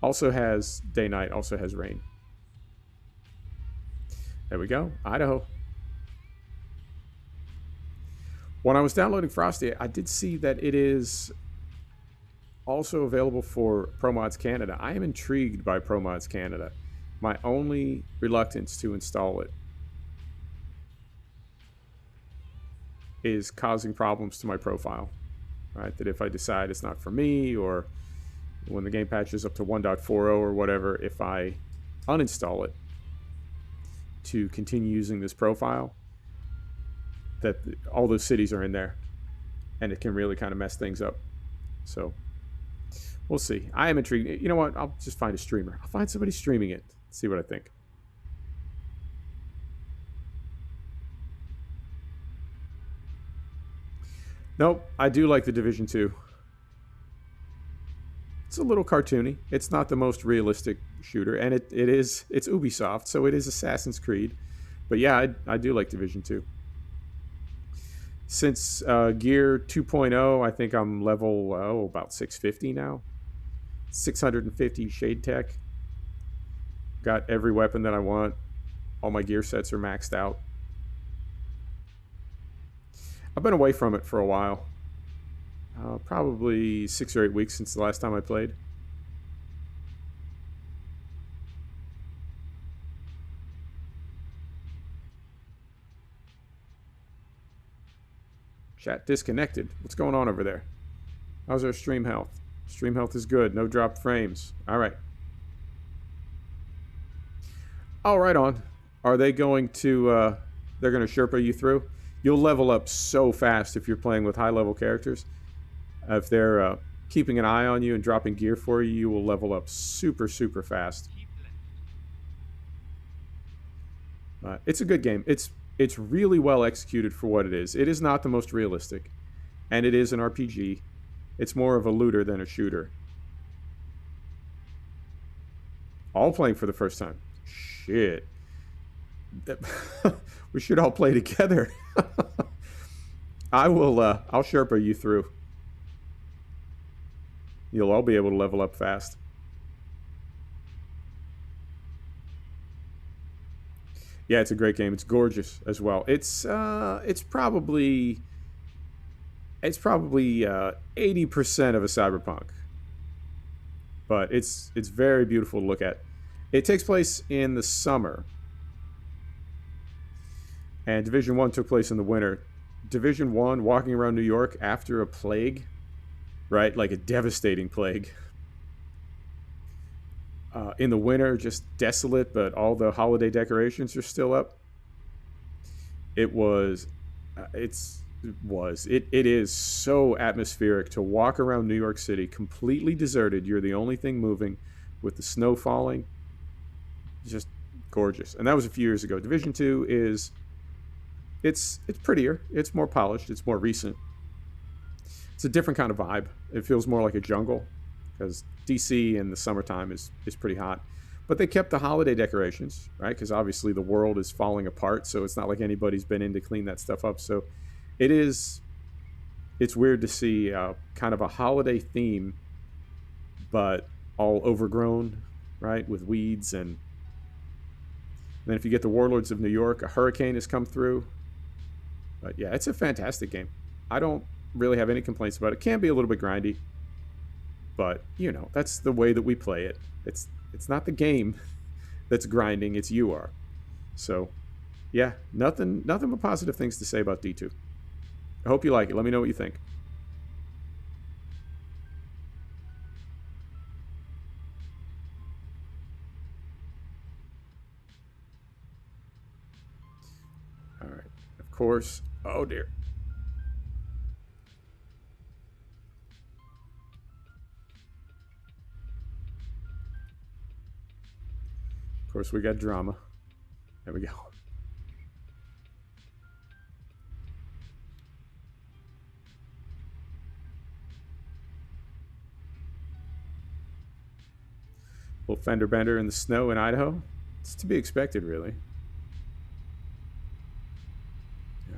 Also has day-night, also has rain. There we go, Idaho. When I was downloading Frosty, I did see that it is also available for ProMods Canada. I am intrigued by ProMods Canada. My only reluctance to install it is causing problems to my profile, right? That if I decide it's not for me, or when the game patches up to 1.40 or whatever, if I uninstall it to continue using this profile, that all those cities are in there and it can really kind of mess things up. So we'll see. I am intrigued. You know what? I'll just find a streamer. I'll find somebody streaming it. See what I think. Nope. I do like the Division 2. It's a little cartoony. It's not the most realistic shooter, and it's Ubisoft, so it is Assassin's Creed. But yeah, I do like Division 2. Since Gear 2.0, I think I'm level about 650 now. 650 Shade Tech. Got every weapon that I want. All my gear sets are maxed out. I've been away from it for a while. Probably 6 or 8 weeks since the last time I played. Chat disconnected. What's going on over there? How's our stream health? Stream health is good. No dropped frames. All right. Oh, right on. Are they going to... they're going to Sherpa you through? You'll level up so fast if you're playing with high-level characters. If they're keeping an eye on you and dropping gear for you, you will level up super, super fast. It's a good game. It's really well executed for what it is. It is not the most realistic, and it is an RPG. It's more of a looter than a shooter. All playing for the first time. Shit. We should all play together. I'll Sherpa you through. You'll all be able to level up fast. Yeah, it's a great game. It's gorgeous as well. It's probably 80% of a cyberpunk, but it's very beautiful to look at. It takes place in the summer, and Division 1 took place in the winter. Division 1, walking around New York after a plague, right? Like a devastating plague. In the winter, just desolate, but all the holiday decorations are still up. It is so atmospheric to walk around New York City completely deserted. You're the only thing moving, with the snow falling. Just gorgeous. And that was a few years ago. Division 2 is it's prettier, it's more polished, it's more recent. It's a different kind of vibe. It feels more like a jungle, because DC in the summertime is pretty hot. But they kept the holiday decorations, right? Because obviously the world is falling apart, so it's not like anybody's been in to clean that stuff up. So it's weird to see kind of a holiday theme, but all overgrown, right? With weeds. And then if you get the Warlords of New York, a hurricane has come through. But yeah, it's a fantastic game. I don't really have any complaints about it. It can be a little bit grindy, but you know, that's the way that we play it. It's not the game that's grinding, it's you are. So yeah, nothing but positive things to say about D2. I hope you like it. Let me know what you think. All right. Of course. Oh dear. Of course, we got drama. There we go. Little fender bender in the snow in Idaho. It's to be expected, really.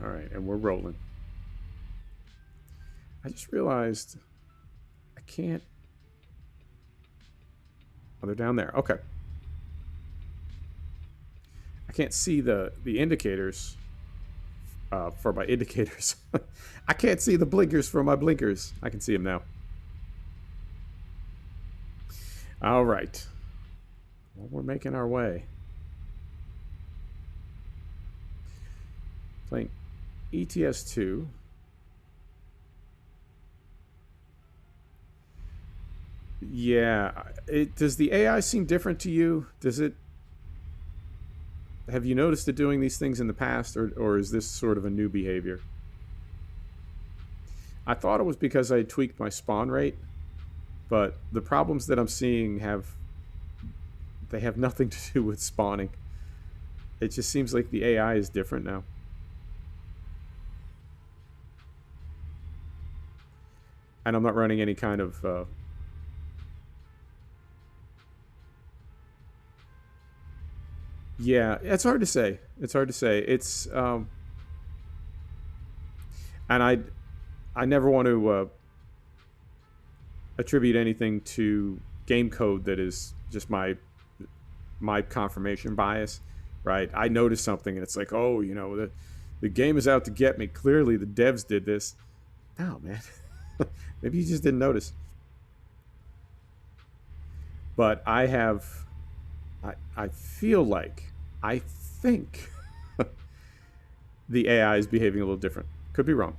All right, and we're rolling. I just realized I can't... Oh, they're down there. Okay. I can't see the indicators for my indicators. I can't see the blinkers for my blinkers. I can see them now. All right. Well, we're making our way. Playing ATS 2. Yeah. Does the AI seem different to you? Does it... Have you noticed it doing these things in the past, or is this sort of a new behavior? I thought it was because I tweaked my spawn rate, but the problems that I'm seeing have nothing to do with spawning. It just seems like the AI is different now. And I'm not running any kind of... Yeah, it's hard to say. It's hard to say. It's... And I never want to attribute anything to game code that is just my confirmation bias, right? I notice something and it's like, oh, you know, The game is out to get me. Clearly, the devs did this. No, man. Maybe you just didn't notice. But I have. I feel like. I think the AI is behaving a little different. Could be wrong.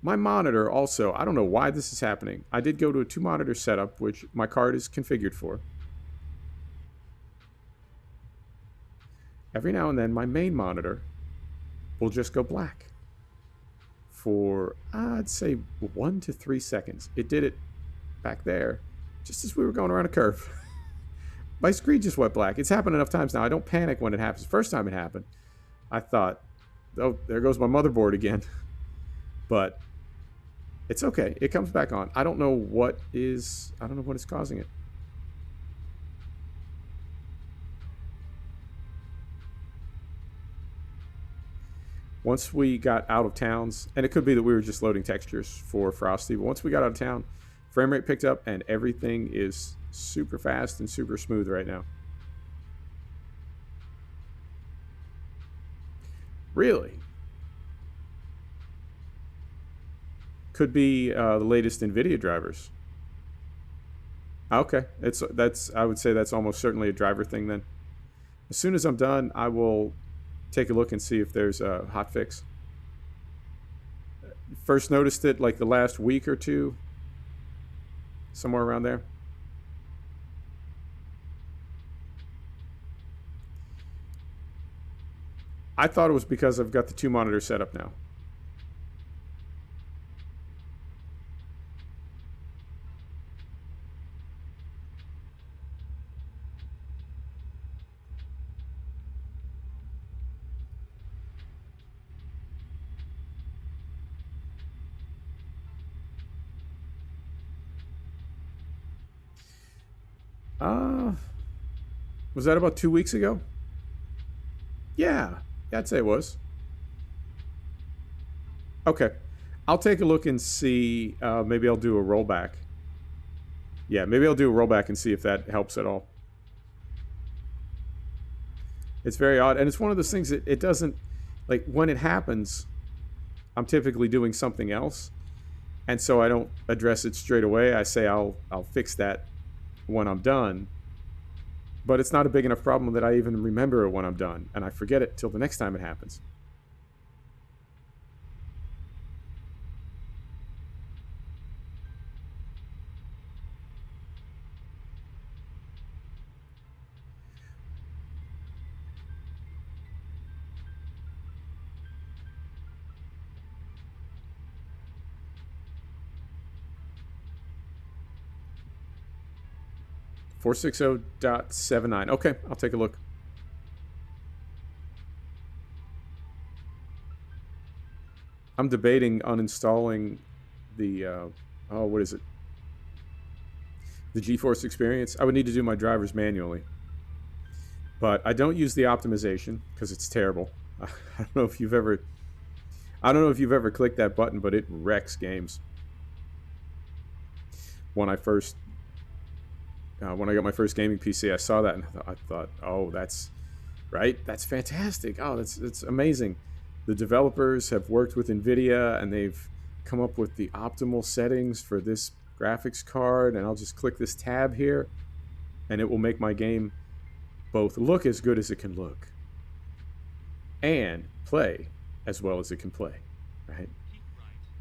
My monitor also, I don't know why this is happening. I did go to a 2-monitor setup, which my card is configured for. Every now and then, my main monitor will just go black for, I'd say, 1 to 3 seconds. It did it back there, just as we were going around a curve. My screen just went black. It's happened enough times now. I don't panic when it happens. First time it happened, I thought, oh, there goes my motherboard again. But it's okay. It comes back on. I don't know what is causing it. Once we got out of towns, and it could be that we were just loading textures for Frosty, but once we got out of town, frame rate picked up and everything is super fast and super smooth right now. Really? Could be the latest NVIDIA drivers. Okay, I would say that's almost certainly a driver thing then. As soon as I'm done, I will take a look and see if there's a hot fix. First noticed it like the last week or two, somewhere around there. I thought it was because I've got the 2-monitor setup now. Was that about 2 weeks ago? Yeah, I'd say it was. Okay, I'll take a look and see. Maybe I'll do a rollback. Yeah, maybe I'll do a rollback and see if that helps at all. It's very odd, and it's one of those things that it doesn't, like, when it happens, I'm typically doing something else, and so I don't address it straight away. I say I'll fix that when I'm done. But it's not a big enough problem that I even remember it when I'm done, and I forget it till the next time it happens. .460.79. Okay, I'll take a look. I'm debating uninstalling the, what is it? The GeForce Experience. I would need to do my drivers manually. But I don't use the optimization because it's terrible. I don't know if you've ever clicked that button, but it wrecks games. When I got my first gaming PC, I saw that and I thought, oh, that's right. That's fantastic. Oh, that's amazing. The developers have worked with NVIDIA and they've come up with the optimal settings for this graphics card. And I'll just click this tab here and it will make my game both look as good as it can look and play as well as it can play, right?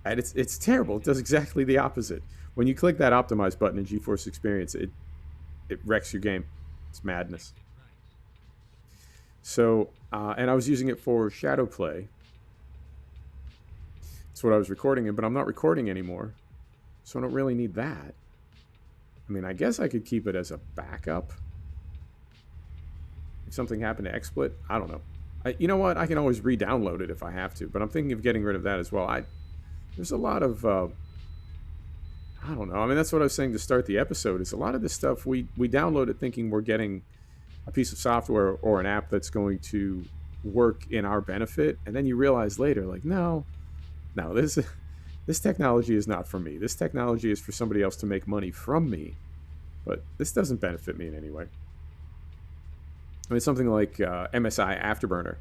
And it's terrible. It does exactly the opposite. When you click that optimize button in GeForce Experience, it wrecks your game. It's madness. So, and I was using it for shadow play. That's what I was recording in, but I'm not recording anymore. So I don't really need that. I mean, I guess I could keep it as a backup. If something happened to XSplit, I don't know. You know what? I can always re-download it if I have to, but I'm thinking of getting rid of that as well. There's a lot of, I don't know. I mean, that's what I was saying to start the episode, is a lot of this stuff, we download it thinking we're getting a piece of software or an app that's going to work in our benefit, and then you realize later, like, no, this technology is not for me. This technology is for somebody else to make money from me, but this doesn't benefit me in any way. I mean, something like MSI Afterburner.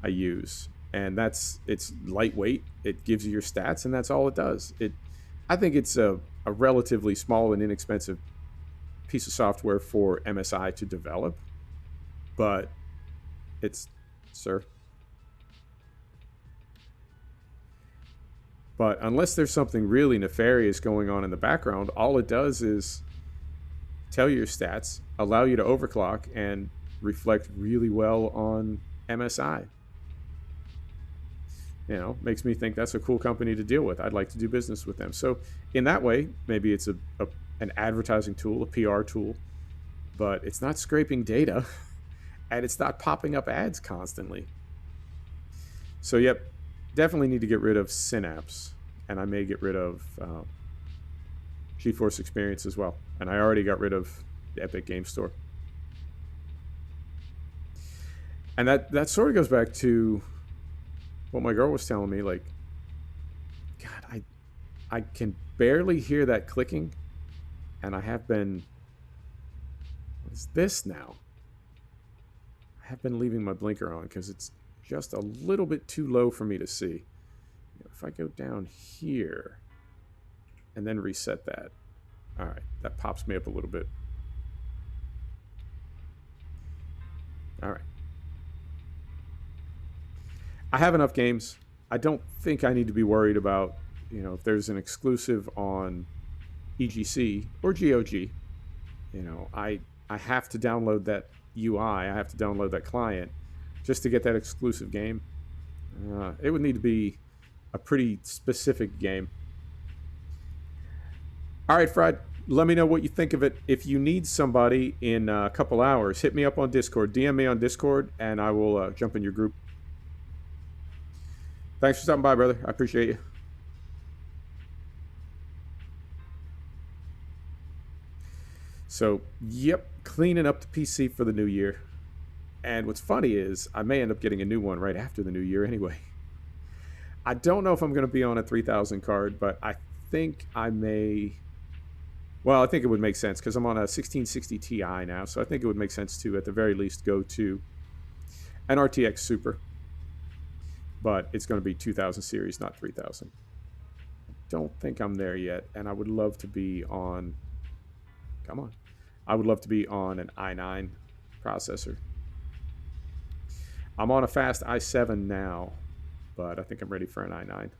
I use, and it's lightweight. It gives you your stats, and that's all it does. I think it's a relatively small and inexpensive piece of software for MSI to develop, but it's, sir. But unless there's something really nefarious going on in the background, all it does is tell you your stats, allow you to overclock, and reflect really well on MSI. You know, makes me think that's a cool company to deal with. I'd like to do business with them. So in that way, maybe it's an advertising tool, a PR tool, but it's not scraping data and it's not popping up ads constantly. So yep, definitely need to get rid of Synapse, and I may get rid of GeForce Experience as well. And I already got rid of the Epic Game Store. And that sort of goes back to what my girl was telling me. Like, God, I can barely hear that clicking, and I have been. What is this now? I have been leaving my blinker on because it's just a little bit too low for me to see. If I go down here and then reset that, all right, that pops me up a little bit. All right. I have enough games. I don't think I need to be worried about, if there's an exclusive on EGC or GOG. I have to download that UI. I have to download that client just to get that exclusive game. It would need to be a pretty specific game. All right, Fred, let me know what you think of it. If you need somebody in a couple hours, hit me up on Discord. DM me on Discord, and I will jump in your group. Thanks for stopping by, brother. I appreciate you. So, yep, cleaning up the PC for the new year. And what's funny is I may end up getting a new one right after the new year anyway. I don't know if I'm going to be on a 3000 card, but I think I may. Well, I think it would make sense because I'm on a 1660 Ti now, so I think it would make sense to, at the very least, go to an RTX Super. But it's going to be 2000 series, not 3000. I don't think I'm there yet, and I would love to be on. Come on. I would love to be on an i9 processor. I'm on a fast i7 now, but I think I'm ready for an i9.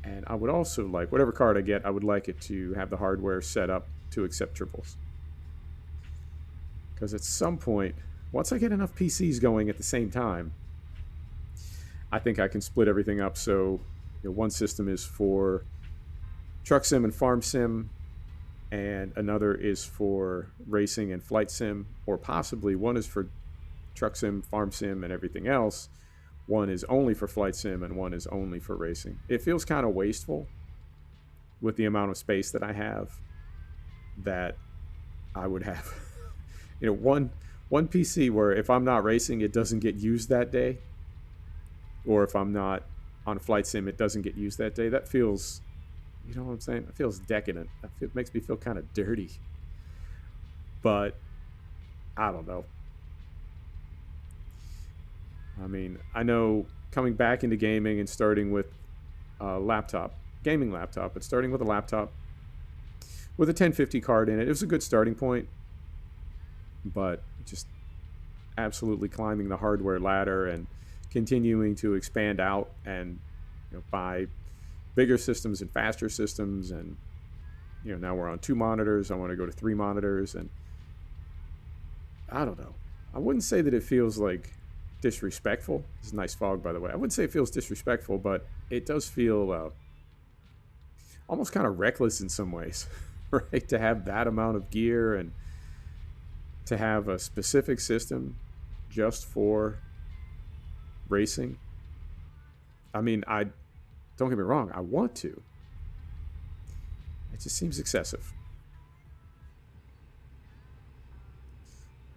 And I would also like, whatever card I get, I would like it to have the hardware set up to accept triples. Because at some point, once I get enough PCs going at the same time, I think I can split everything up. So one system is for truck sim and farm sim, and another is for racing and flight sim, or possibly one is for truck sim, farm sim, and everything else. One is only for flight sim, and one is only for racing. It feels kind of wasteful with the amount of space that I have that I would have. One PC where if I'm not racing, it doesn't get used that day, or if I'm not on flight sim, it doesn't get used that day. That feels, you know what I'm saying? It feels decadent. It makes me feel kind of dirty. But I don't know. I mean, I know coming back into gaming and starting with a laptop, gaming laptop, but starting with a laptop with a 1050 card in it, it was a good starting point. But just absolutely climbing the hardware ladder and continuing to expand out and buy bigger systems and faster systems, and now we're on 2 monitors. I want to go to 3 monitors, and I don't know. I wouldn't say that it feels like disrespectful. It's a nice fog, by the way. I wouldn't say it feels disrespectful, but it does feel almost kind of reckless in some ways, right? To have that amount of gear and to have a specific system just for racing. I mean, don't get me wrong, I want to. It just seems excessive.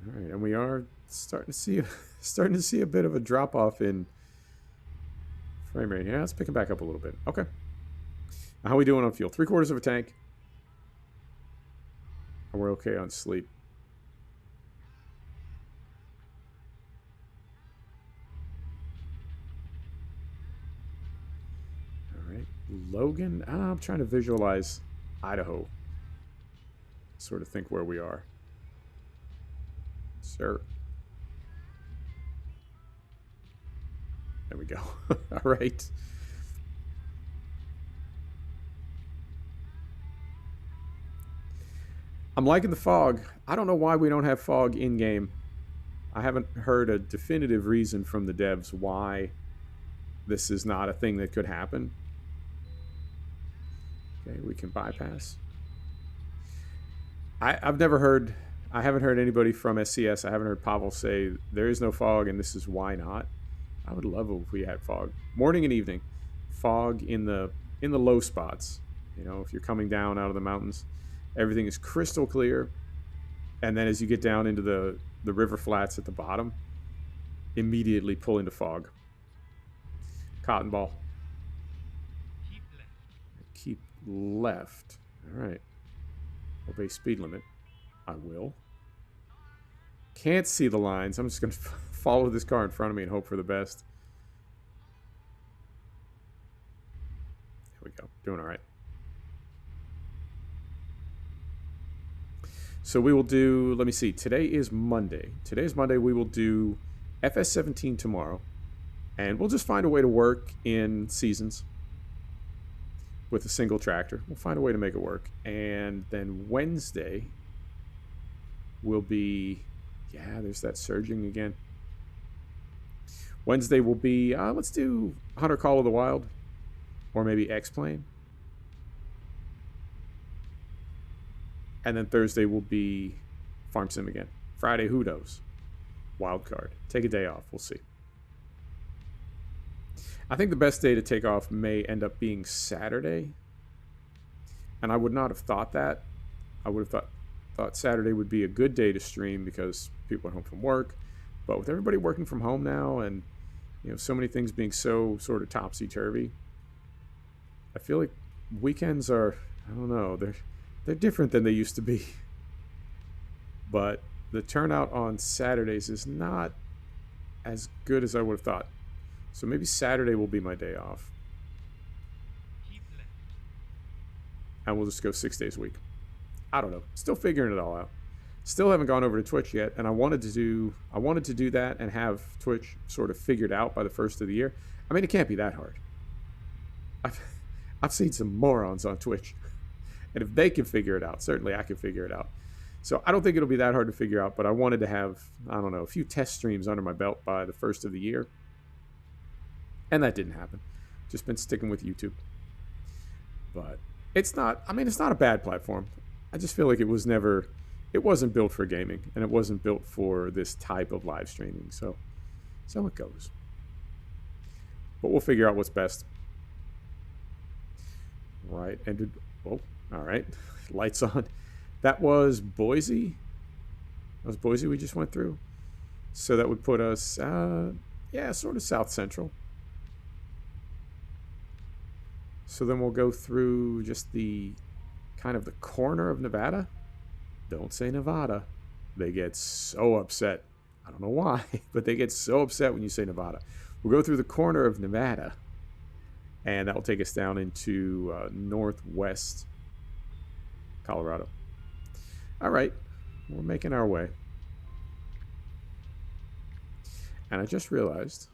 All right, and we are starting to see a bit of a drop off in frame rate. Yeah, let's pick it back up a little bit. Okay. Now, how are we doing on fuel? 3/4 of a tank. And we're okay on sleep. Logan? I'm trying to visualize Idaho. Sort of think where we are. Sir. There we go. All right. I'm liking the fog. I don't know why we don't have fog in-game. I haven't heard a definitive reason from the devs why this is not a thing that could happen. Okay, we can bypass. I've never heard... I haven't heard anybody from SCS. I haven't heard Pavel say there is no fog and this is why not. I would love it if we had fog. Morning and evening. Fog in the low spots. You know, if you're coming down out of the mountains, everything is crystal clear. And then as you get down into the river flats at the bottom, immediately pull into fog. Cotton ball. Keep left. All right. Obey speed limit. I will. Can't see the lines. I'm just going to follow this car in front of me and hope for the best. There we go. Doing all right. So we will do, let me see, today is Monday. Today's Monday. We will do FS17 tomorrow. And we'll just find a way to work in seasons with a single tractor. We'll find a way to make it work. And then Wednesday will be, yeah, there's that surging again. Wednesday will be, let's do Hunter Call of the Wild. Or maybe X-Plane. And then Thursday will be Farm Sim again. Friday, who knows? Wild card. Take a day off. We'll see. I think the best day to take off may end up being Saturday. And I would not have thought that. I would have thought Saturday would be a good day to stream because people are home from work. But with everybody working from home now and, you know, so many things being so sort of topsy-turvy, I feel like weekends are, I don't know, they're different than they used to be. But the turnout on Saturdays is not as good as I would have thought. So maybe Saturday will be my day off. And we'll just go 6 days a week. I don't know. Still figuring it all out. Still haven't gone over to Twitch yet, and I wanted to do that and have Twitch sort of figured out by the first of the year. I mean, it can't be that hard. I've seen some morons on Twitch. And if they can figure it out, certainly I can figure it out. So I don't think it'll be that hard to figure out, but I wanted to have, I don't know, a few test streams under my belt by the first of the year. And that didn't happen. Just been sticking with YouTube. But it's not, I mean, it's not a bad platform. I just feel like it wasn't built for gaming, and it wasn't built for this type of live streaming. So it goes. But we'll figure out what's best. Right, ended, oh, all right. Lights on. That was Boise. That was Boise we just went through. So that would put us, yeah, sort of south central. So then we'll go through just the kind of the corner of Nevada. Don't say Nevada. They get so upset. I don't know why, but they get so upset when you say Nevada. We'll go through the corner of Nevada, and that will take us down into northwest Colorado. All right, we're making our way. And I just realized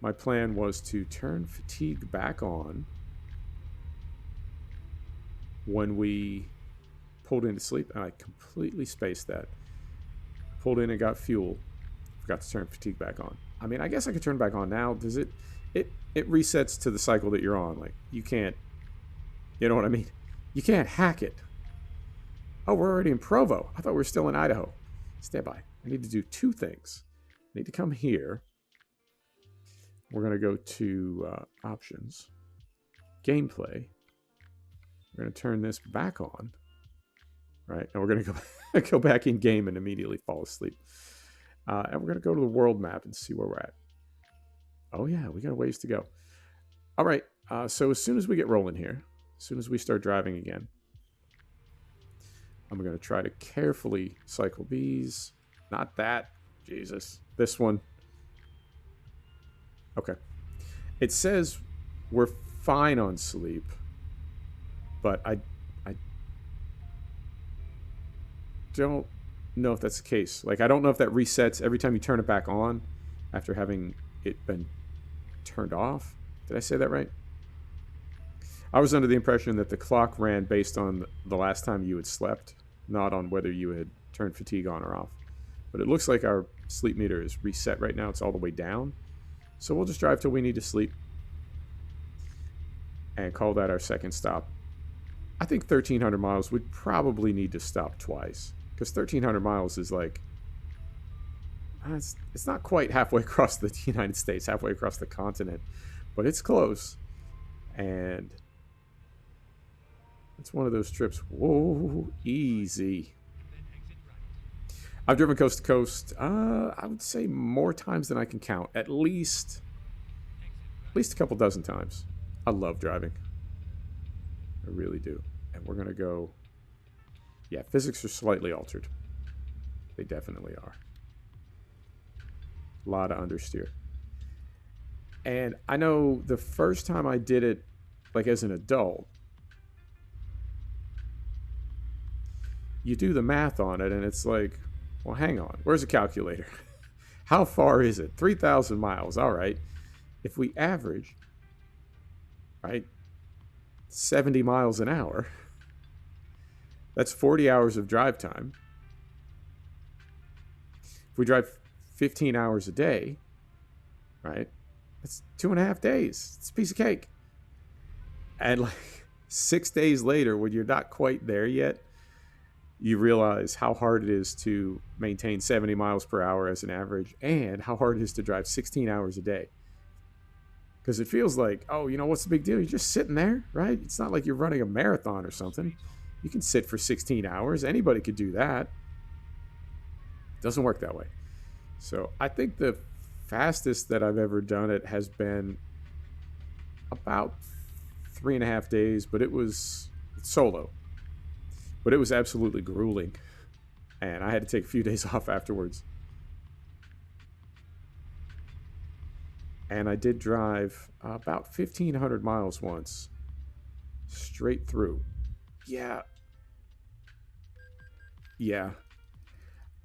my plan was to turn fatigue back on when we pulled in to sleep, and I completely spaced that. Pulled in and got fuel. Forgot to turn fatigue back on. I mean, I guess I could turn it back on now. Does it resets to the cycle that you're on. Like, you can't, you know what I mean? You can't hack it. Oh, we're already in Provo. I thought we were still in Idaho. Stand by. I need to do two things. I need to come here. We're going to go to options, gameplay. We're going to turn this back on, right? And we're going to go back in game and immediately fall asleep. And we're going to go to the world map and see where we're at. Oh yeah, we got a ways to go. All right, so as soon as we get rolling here, as soon as we start driving again, I'm going to try to carefully cycle these. Not that, Jesus. This one. Okay. It says we're fine on sleep, but I don't know if that's the case. Like, I don't know if that resets every time you turn it back on after having it been turned off. Did I say that right? I was under the impression that the clock ran based on the last time you had slept, not on whether you had turned fatigue on or off. But it looks like our sleep meter is reset right now. It's all the way down. So we'll just drive till we need to sleep and call that our second stop. I think 1,300 miles would probably need to stop twice, because 1,300 miles is like, it's not quite halfway across the United States, halfway across the continent, but it's close. And it's one of those trips. Whoa, easy. I've driven coast to coast, I would say more times than I can count. At least a couple dozen times. I love driving. I really do. And we're going to go... Yeah, physics are slightly altered. They definitely are. A lot of understeer. And I know the first time I did it, like as an adult, you do the math on it and it's like, well, hang on. Where's a calculator? How far is it? 3,000 miles. All right. If we average, right, 70 miles an hour, that's 40 hours of drive time. If we drive 15 hours a day, right, that's 2.5 days. It's a piece of cake. And like 6 days later, when you're not quite there yet, you realize how hard it is to maintain 70 miles per hour as an average, and how hard it is to drive 16 hours a day. Because it feels like, oh, you know, what's the big deal? You're just sitting there, right? It's not like you're running a marathon or something. You can sit for 16 hours. Anybody could do that. It doesn't work that way. So I think the fastest that I've ever done it has been about 3.5 days, but it was solo. But it was absolutely grueling, and I had to take a few days off afterwards. And I did drive about 1,500 miles once, straight through. Yeah.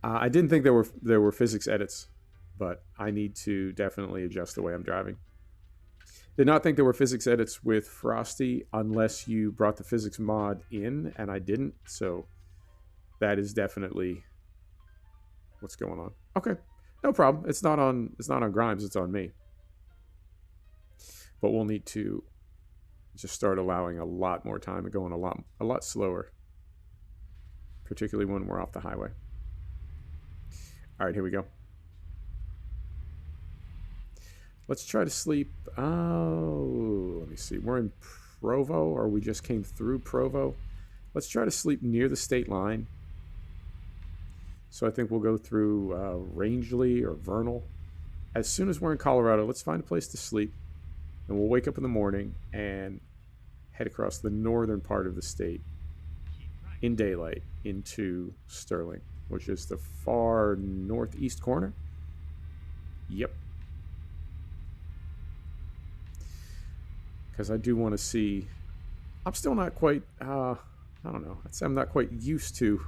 I didn't think there were physics edits, but I need to definitely adjust the way I'm driving. Did not think there were physics edits with Frosty unless you brought the physics mod in, and I didn't. So that is definitely what's going on. Okay, no problem. It's not on Grimes. It's on me. But we'll need to just start allowing a lot more time and going a lot slower, particularly when we're off the highway. All right, here we go. Let's try to sleep. Oh, let me see. We're in Provo, or we just came through Provo. Let's try to sleep near the state line. So I think we'll go through Rangeley or Vernal. As soon as we're in Colorado, let's find a place to sleep. And we'll wake up in the morning and head across the northern part of the state in daylight into Sterling, which is the far northeast corner. Yep. Because I do want to see... I'm still not quite... I don't know. I'd say I'm not quite used to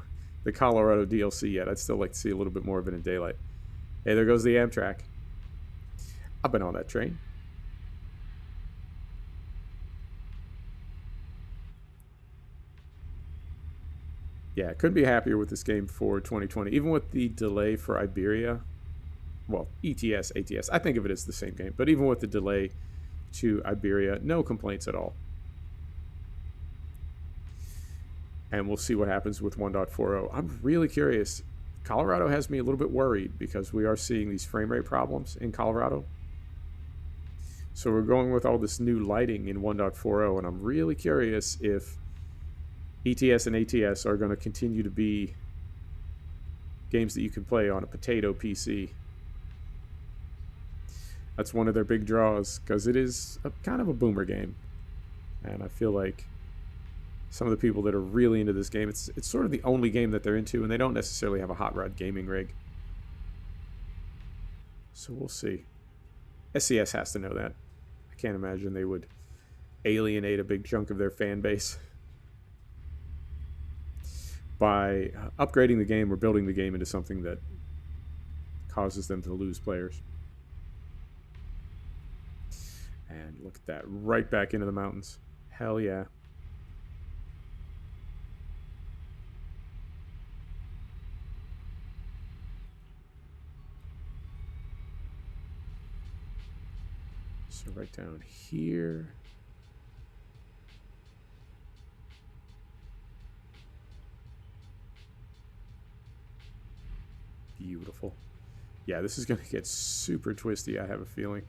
the Colorado DLC yet. I'd still like to see a little bit more of it in daylight. Hey, there goes the Amtrak. I've been on that train. Yeah, couldn't be happier with this game for 2020. Even with the delay for Iberia, well, ETS, ATS, I think of it as the same game. But even with the delay to Iberia, no complaints at all. And we'll see what happens with 1.40. I'm really curious. Colorado has me a little bit worried because we are seeing these frame rate problems in Colorado. So we're going with all this new lighting in 1.40, and I'm really curious if ETS and ATS are going to continue to be games that you can play on a potato PC. That's one of their big draws, because it is kind of a boomer game. And I feel like some of the people that are really into this game, it's sort of the only game that they're into, and they don't necessarily have a hot rod gaming rig. So we'll see. SCS has to know that. I can't imagine they would alienate a big chunk of their fan base. By upgrading the game or building the game into something that causes them to lose players. And look at that, right back into the mountains. Hell yeah. So right down here. Beautiful. Yeah, this is going to get super twisty, I have a feeling.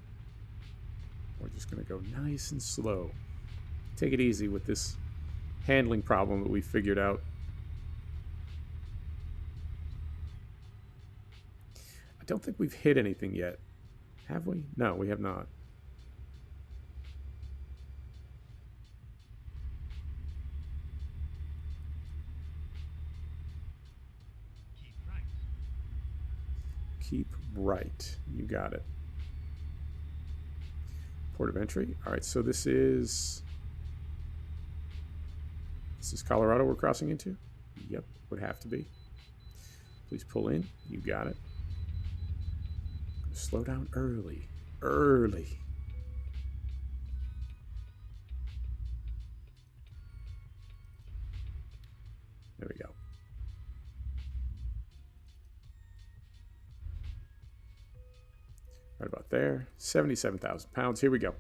We're just going to go nice and slow. Take it easy with this handling problem that we figured out. I don't think we've hit anything yet. Have we? No, we have not. Keep right. You got it. Port of entry. All right, so this is Colorado we're crossing into? Yep, would have to be. Please pull in. You got it. Slow down early. Early. There we go. Right about there. 77,000 pounds. Here we go.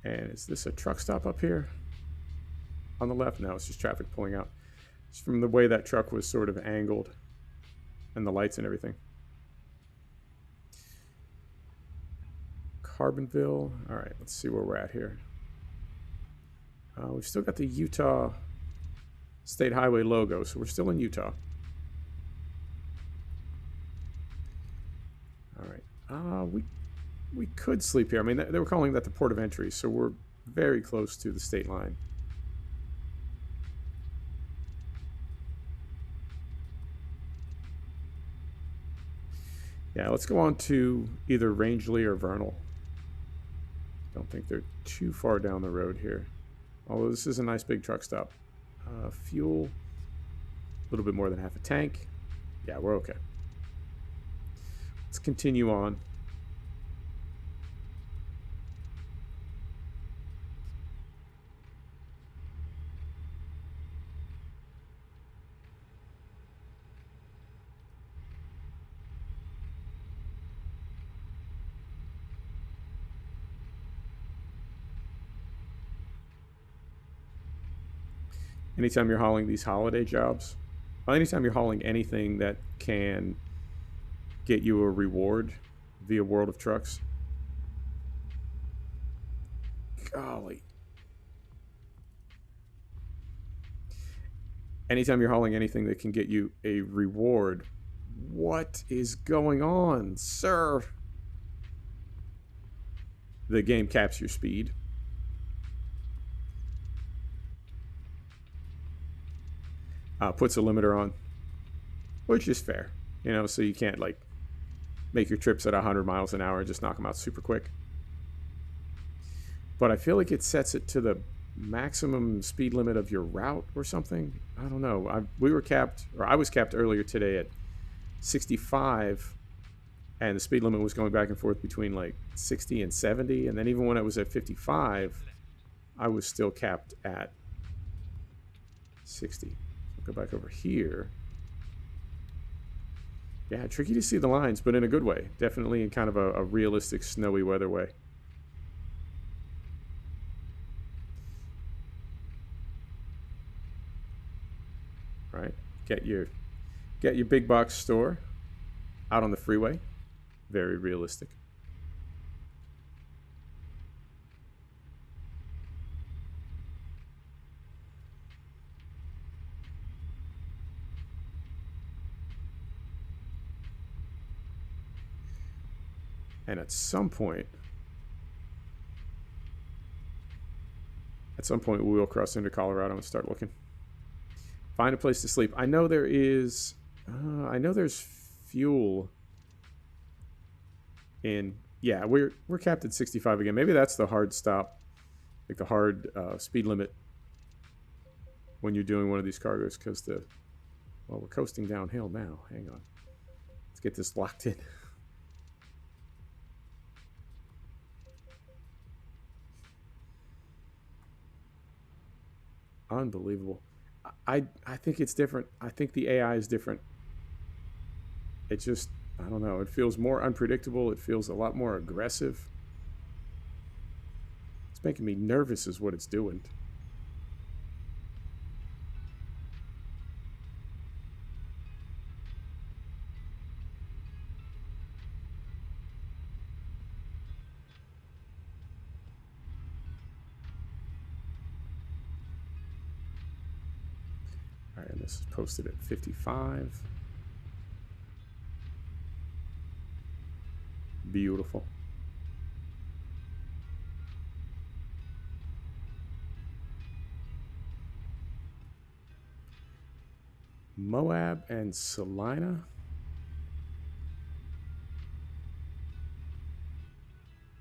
And is this a truck stop up here? On the left? No, it's just traffic pulling out. It's from the way that truck was sort of angled and the lights and everything. Carbonville. All right, let's see where we're at here. We've still got the Utah State Highway logo, so we're still in Utah. All right. We could sleep here. I mean, they were calling that the port of entry, so we're very close to the state line. Yeah, let's go on to either Rangeley or Vernal. Don't think they're too far down the road here. Although this is a nice big truck stop. Fuel, a little bit more than half a tank. Yeah, we're okay. Let's continue on. Anytime you're hauling these holiday jobs, anytime you're hauling anything that can get you a reward via World of Trucks. Golly. Anytime you're hauling anything that can get you a reward, what is going on, sir? The game caps your speed. Puts a limiter on, which is fair, you know, so you can't like make your trips at 100 miles an hour and just knock them out super quick. But I feel like it sets it to the maximum speed limit of your route or something. I don't know. I was capped earlier today at 65, and the speed limit was going back and forth between like 60 and 70, and then even when I was at 55, I was still capped at 60. Go back over here. Yeah, tricky to see the lines, but in a good way. Definitely in kind of a realistic snowy weather way. Right? Get your big box store out on the freeway. Very realistic. And at some point we will cross into Colorado and start looking. Find a place to sleep. I know there is... I know there's fuel in... Yeah, we're capped at 65 again. Maybe that's the hard stop. Like the hard speed limit when you're doing one of these cargoes, because the... Well, we're coasting downhill now. Hang on. Let's get this locked in. Unbelievable. I think it's different. I think the AI is different. It just, I don't know. It feels more unpredictable. It feels a lot more aggressive. It's making me nervous is what it's doing. All right, and this is posted at 55. Beautiful. Moab and Salina.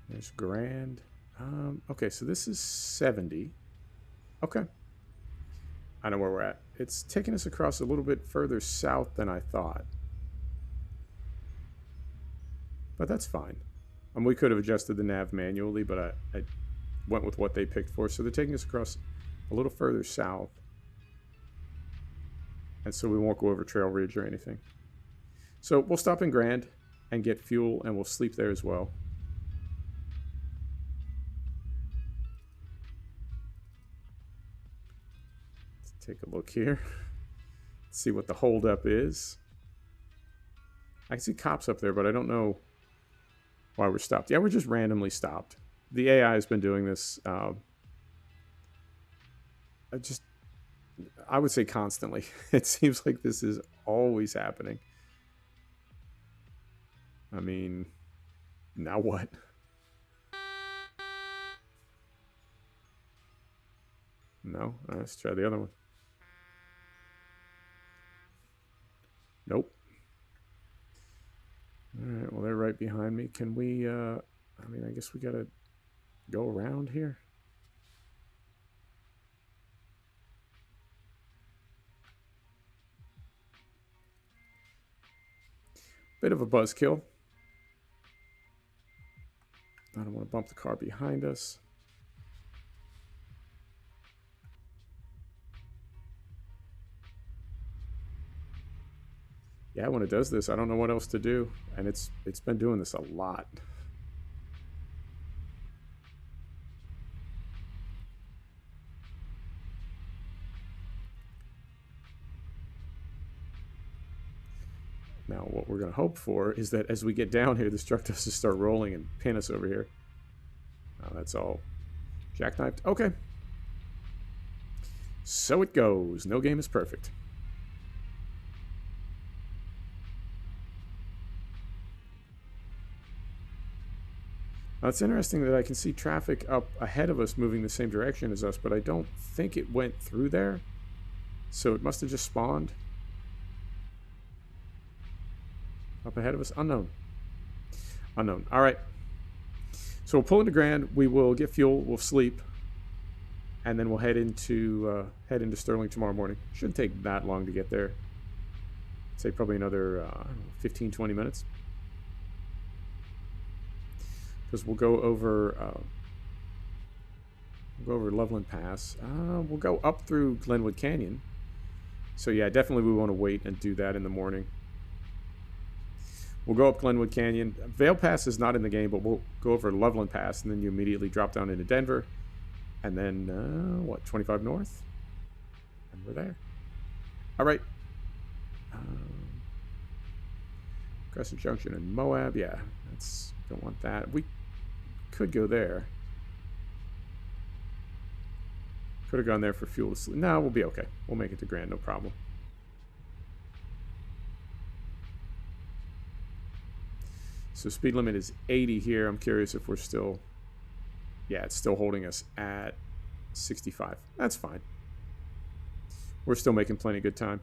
There's Grand. Okay, so this is 70. Okay. I know where we're at. It's taking us across a little bit further south than I thought. But that's fine. We could have adjusted the nav manually, but I went with what they picked for. So they're taking us across a little further south. And so we won't go over Trail Ridge or anything. So we'll stop in Grand and get fuel, and we'll sleep there as well. Let's take a look here. See what the holdup is. I can see cops up there, but I don't know why we're stopped. Yeah, we're just randomly stopped. The AI has been doing this, I would say constantly. It seems like this is always happening. I mean, now what? No, let's try the other one. Nope. All right, well, they're right behind me. Can we, I mean, I guess we gotta go around here. Bit of a buzzkill. I don't want to bump the car behind us. Yeah, when it does this, I don't know what else to do. And it's been doing this a lot. Now, what we're going to hope for is that as we get down here, this truck doesn't start rolling and pin us over here. Oh, that's all jackknifed. Okay. So it goes. No game is perfect. Now, it's interesting that I can see traffic up ahead of us moving the same direction as us, but I don't think it went through there. So it must have just spawned. Up ahead of us. Unknown. Unknown. All right. So we'll pull into Grand. We will get fuel. We'll sleep. And then we'll head into Sterling tomorrow morning. Shouldn't take that long to get there. I'd say probably another 15, 20 minutes. Because we'll go over Loveland Pass. We'll go up through Glenwood Canyon. So yeah, definitely we want to wait and do that in the morning. We'll go up Glenwood Canyon. Vail Pass is not in the game, but we'll go over Loveland Pass, and then you immediately drop down into Denver. And then, 25 north? And we're there. All right. Crescent Junction and Moab. Yeah, don't want that. We could go there. Could have gone there for fuel to sleep. No, we'll be okay. We'll make it to Grand, no problem. So speed limit is 80 here. I'm curious if we're still... Yeah, it's still holding us at 65. That's fine. We're still making plenty of good time.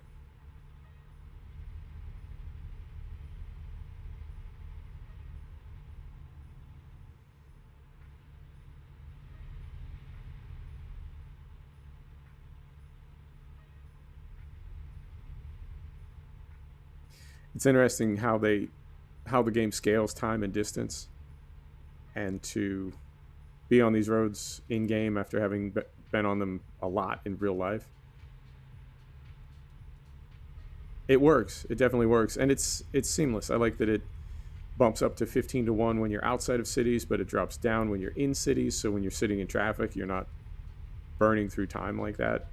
It's interesting how the game scales time and distance, and to be on these roads in game after having been on them a lot in real life. It works. It definitely works, and it's seamless. I like that it bumps up to 15-1 when you're outside of cities, but it drops down when you're in cities. So when you're sitting in traffic, you're not burning through time like that.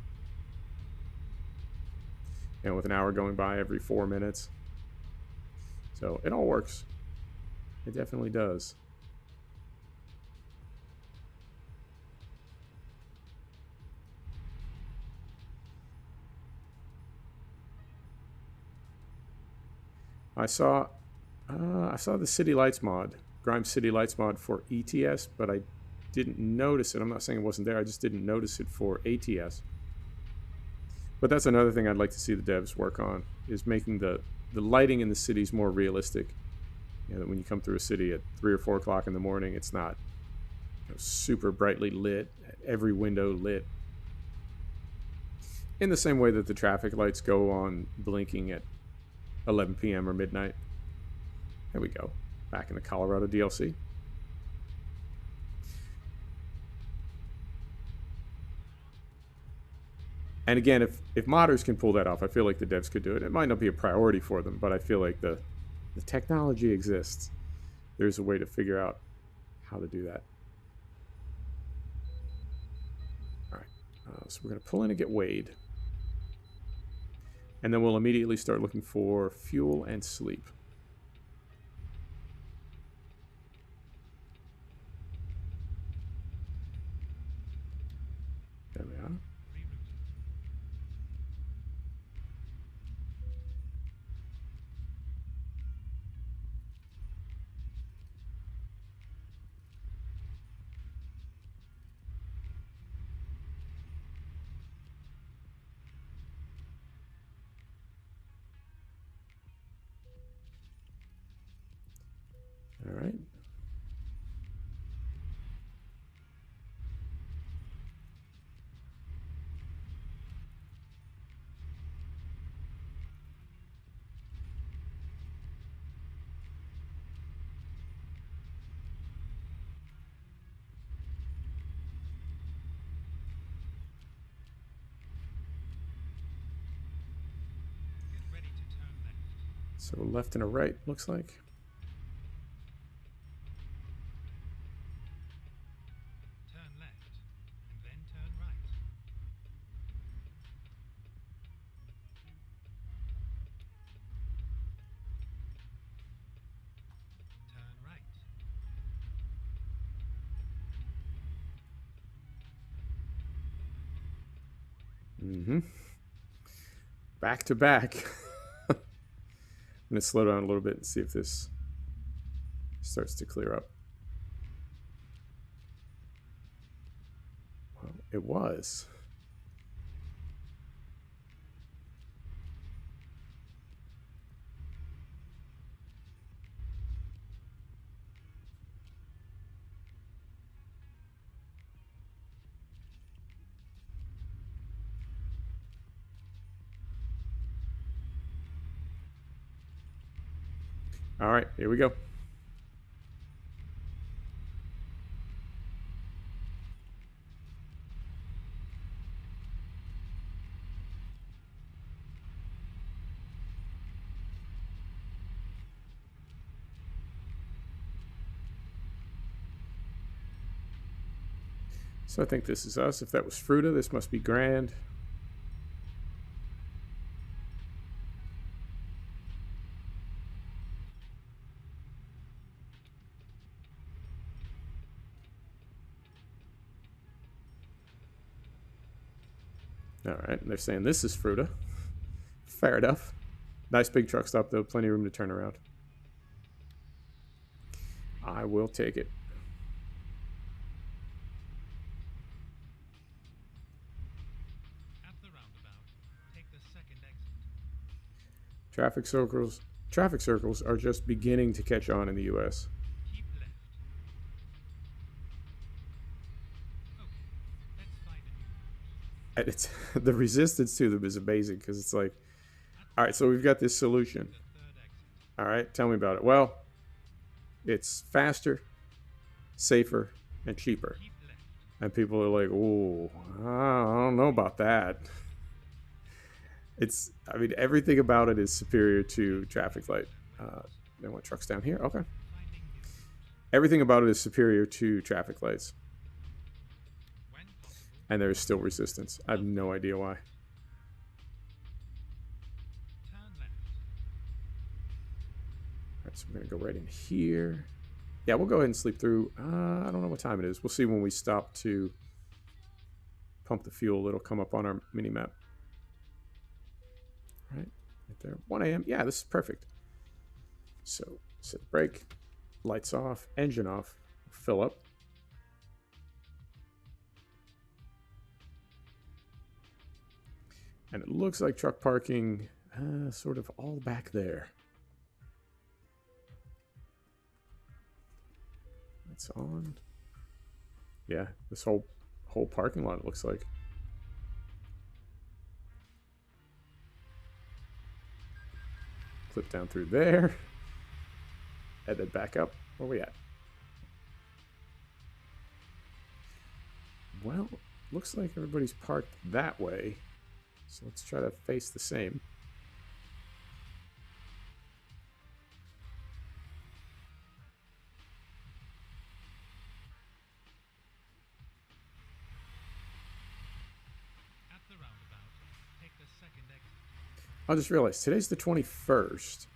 You know, with an hour going by every 4 minutes. So it all works. It definitely does. I saw the City Lights mod, Grimes City Lights mod for ETS, but I didn't notice it. I'm not saying it wasn't there. I just didn't notice it for ATS. But that's another thing I'd like to see the devs work on, is making the lighting in the cities more realistic. You know, that when you come through a city at 3 or 4 o'clock in the morning, it's not, you know, super brightly lit, every window lit. In the same way that the traffic lights go on blinking at 11 p.m. or midnight. There we go. Back in the Colorado DLC. And again, if modders can pull that off, I feel like the devs could do it. It might not be a priority for them, but I feel like the technology exists. There's a way to figure out how to do that. All right. So we're going to pull in and get weighed. And then we'll immediately start looking for fuel and sleep. There we are. All right. So left and a right, looks like. Turn left and then turn right. Turn right. Mm-hmm. Back to back. I'm going to slow down a little bit and see if this starts to clear up. Well, it was. All right, here we go. So I think this is us. If that was Fruta, this must be Grand. All right, and they're saying this is Fruta. Fair enough. Nice big truck stop, though. Plenty of room to turn around. I will take it. At the roundabout, take the second exit. Traffic circles are just beginning to catch on in the US. Keep left. Okay, let's find a new route. And it's the resistance to them is amazing because it's like, all right, so we've got this solution. The third exit. All right, tell me about it. Well, it's faster, safer, and cheaper. Keep left. And people are like, "Oh, I don't know about that." I mean, everything about it is superior to traffic light. They want trucks down here. Okay. Finding new route. Everything about it is superior to traffic lights, When possible, and there is still resistance. I have no idea why. turn left. All right, so we're gonna go right in here. Yeah, we'll go ahead and sleep through. I don't know what time it is. We'll see when we stop to pump the fuel. It'll come up on our mini map. Right there. 1 a.m. Yeah, this is perfect. So set the brake, lights off, engine off, fill up. And it looks like truck parking sort of all back there. Lights on. Yeah, this whole parking lot, it looks like. Clip down through there. And then back up. Where we at? Well, looks like everybody's parked that way. So let's try to face the same. At the roundabout, take the second exit. I just realized today's the 21st.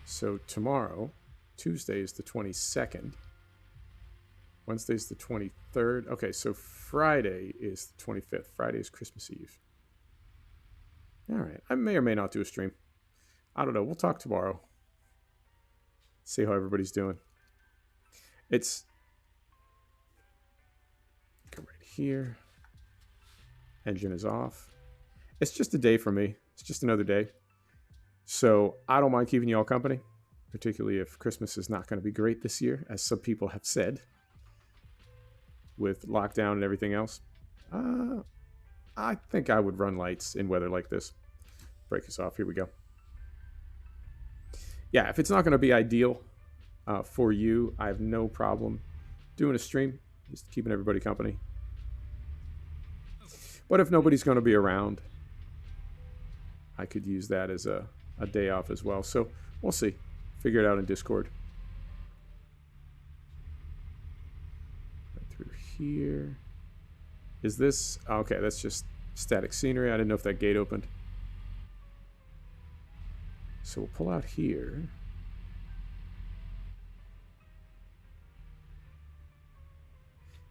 So tomorrow, Tuesday is the 22nd. Wednesday's the 23rd. Okay, so Friday is the 25th. Friday is Christmas Eve. All right. I may or may not do a stream. I don't know. We'll talk tomorrow. See how everybody's doing. It's... Go right here. Engine is off. It's just a day for me. It's just another day. So I don't mind keeping you all company, particularly if Christmas is not going to be great this year, as some people have said, with lockdown and everything else. I think I would run lights in weather like this. Break us off. Here we go. Yeah, if it's not going to be ideal for you, I have no problem doing a stream, just keeping everybody company. But if nobody's going to be around, I could use that as a day off as well. So we'll see. Figure it out in Discord. Right through here. Is this... Okay, that's just static scenery. I didn't know if that gate opened. So we'll pull out here.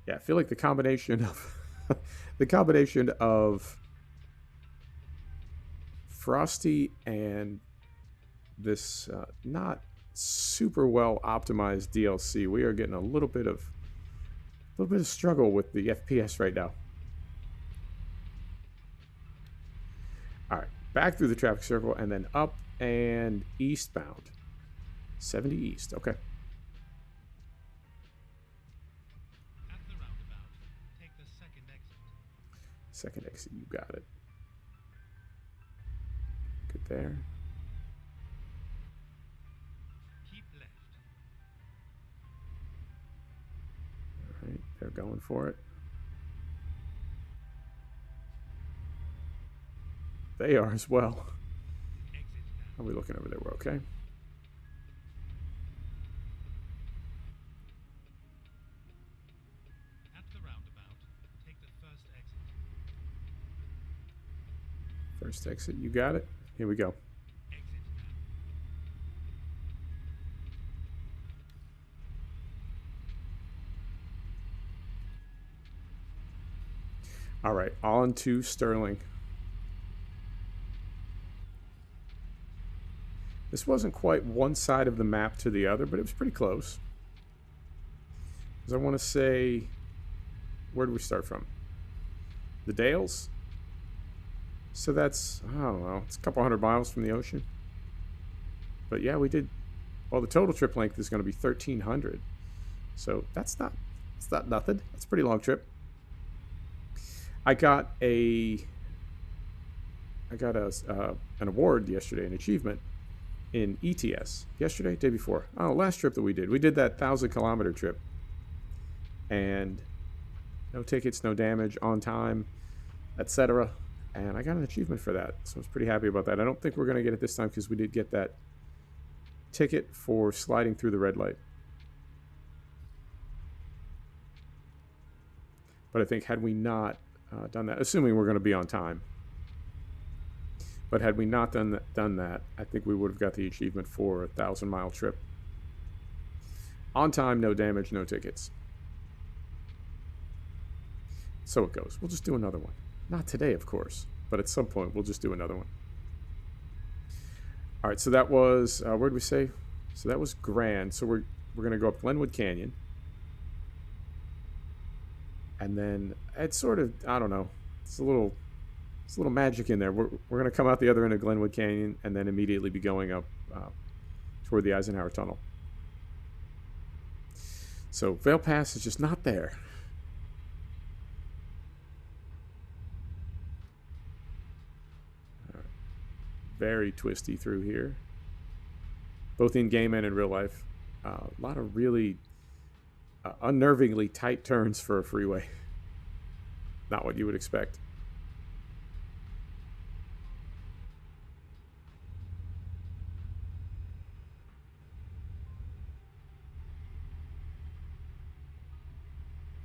Yeah, I feel like the combination of... the combination of Frosty and this not super well optimized DLC, we are getting a little bit of struggle with the FPS right now. All right, back through the traffic circle and then up and eastbound. 70 east. Okay. At the roundabout, take the second exit. Second exit, you got it. Good there. Keep left. All right, they're going for it. They are as well. Exit now. How are we looking over there? We're okay. At the roundabout, take the first exit. First exit, you got it. Here we go. Exit now. All right, on to Sterling. This wasn't quite one side of the map to the other, but it was pretty close. Because I want to say, where do we start from? The Dales? So that's, I don't know, it's a couple 100 miles from the ocean. But yeah, we did, well, the total trip length is going to be 1,300. So it's not nothing. That's a pretty long trip. I got an award yesterday, an achievement in ATS. Yesterday, day before. Oh, last trip that we did. We did that 1,000-kilometer trip. And no tickets, no damage, on time, etc. And I got an achievement for that. So I was pretty happy about that. I don't think we're going to get it this time because we did get that ticket for sliding through the red light. But I think had we not done that, assuming we're going to be on time, but had we not done that, I think we would have got the achievement for a 1,000-mile trip. On time, no damage, no tickets. So it goes. We'll just do another one. Not today, of course, but at some point we'll just do another one. All right, so that was, where did we say? So that was Grand. So we're going to go up Glenwood Canyon. And then it's sort of, I don't know, it's a little magic in there. We're going to come out the other end of Glenwood Canyon and then immediately be going up toward the Eisenhower Tunnel. So Vail Pass is just not there. Very twisty through here, both in game and in real life. A lot of really unnervingly tight turns for a freeway. Not what you would expect.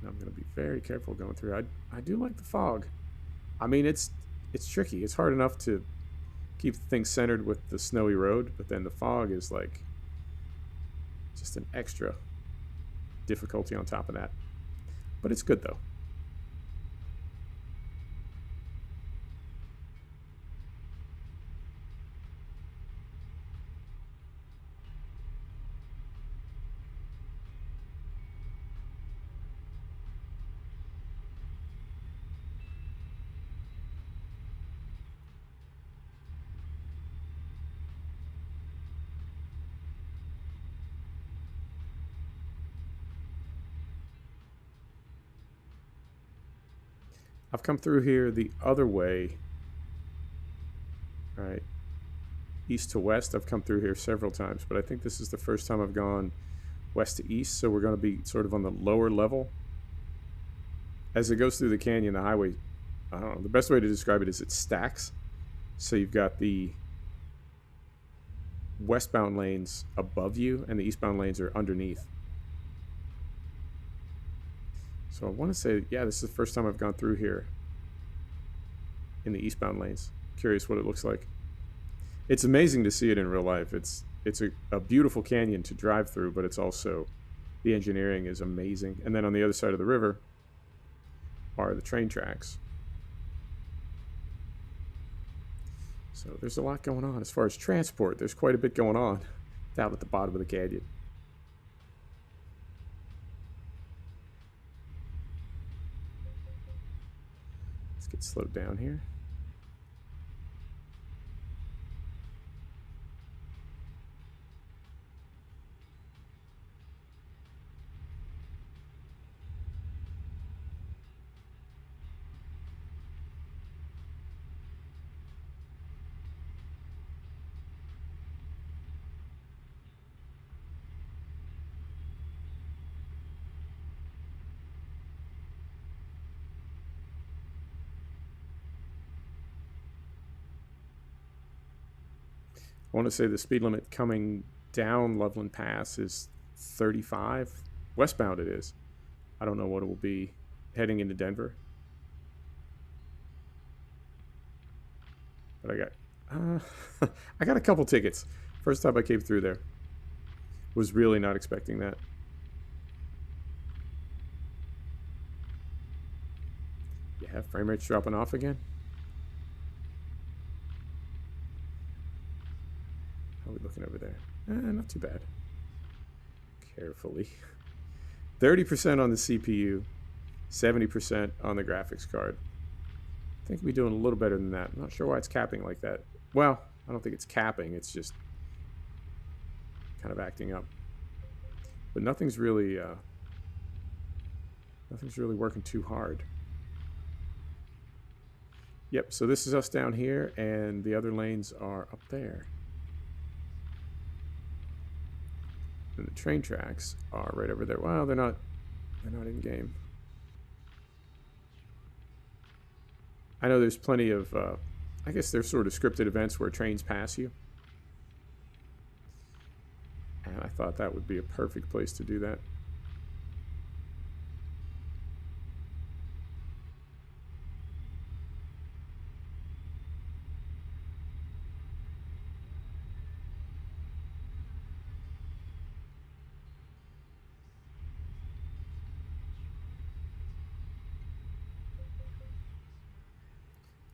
I'm going to be very careful going through. I do like the fog. I mean, it's tricky. It's hard enough to keep things centered with the snowy road, but then the fog is like just an extra difficulty on top of that. But it's good though. I've come through here the other way. All right. East to west, I've come through here several times, but I think this is the first time I've gone west to east, so we're going to be sort of on the lower level. As it goes through the canyon, the highway, I don't know, the best way to describe it is it stacks. So you've got the westbound lanes above you, and the eastbound lanes are underneath. So I want to say, yeah, this is the first time I've gone through here in the eastbound lanes. Curious what it looks like. It's amazing to see it in real life. It's a beautiful canyon to drive through, but it's also, the engineering is amazing. And then on the other side of the river are the train tracks. So there's a lot going on as far as transport. There's quite a bit going on down at the bottom of the canyon. Get slowed down here. I want to say the speed limit coming down Loveland Pass is 35. Westbound it is. I don't know what it will be heading into Denver. But I got a couple tickets. First time I came through there. Was really not expecting that. Yeah, frame rate's dropping off again. How are we looking looking over there. Not too bad. Carefully. 30% on the CPU, 70% on the graphics card. I think we're doing a little better than that. I'm not sure why it's capping like that. Well, I don't think it's capping. It's just kind of acting up. But nothing's really working too hard. Yep, so this is us down here, and the other lanes are up there. And the train tracks are right over there. Well, they're not in game. I know there's plenty of, I guess there's sort of scripted events where trains pass you. And I thought that would be a perfect place to do that.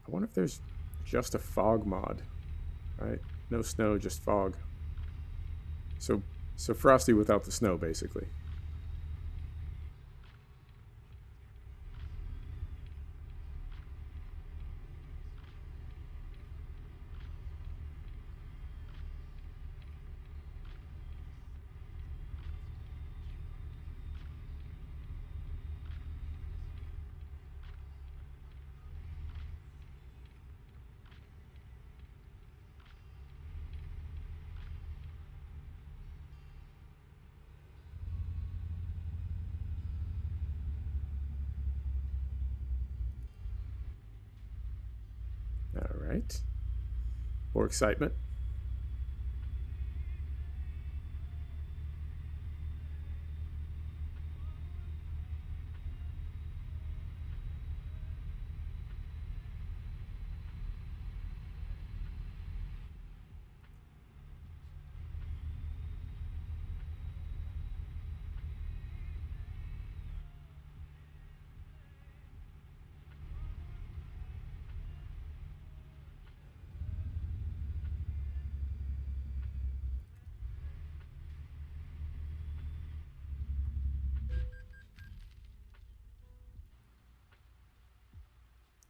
I wonder if there's just a fog mod, right? No snow, just fog. So Frosty without the snow, basically. All right. More excitement.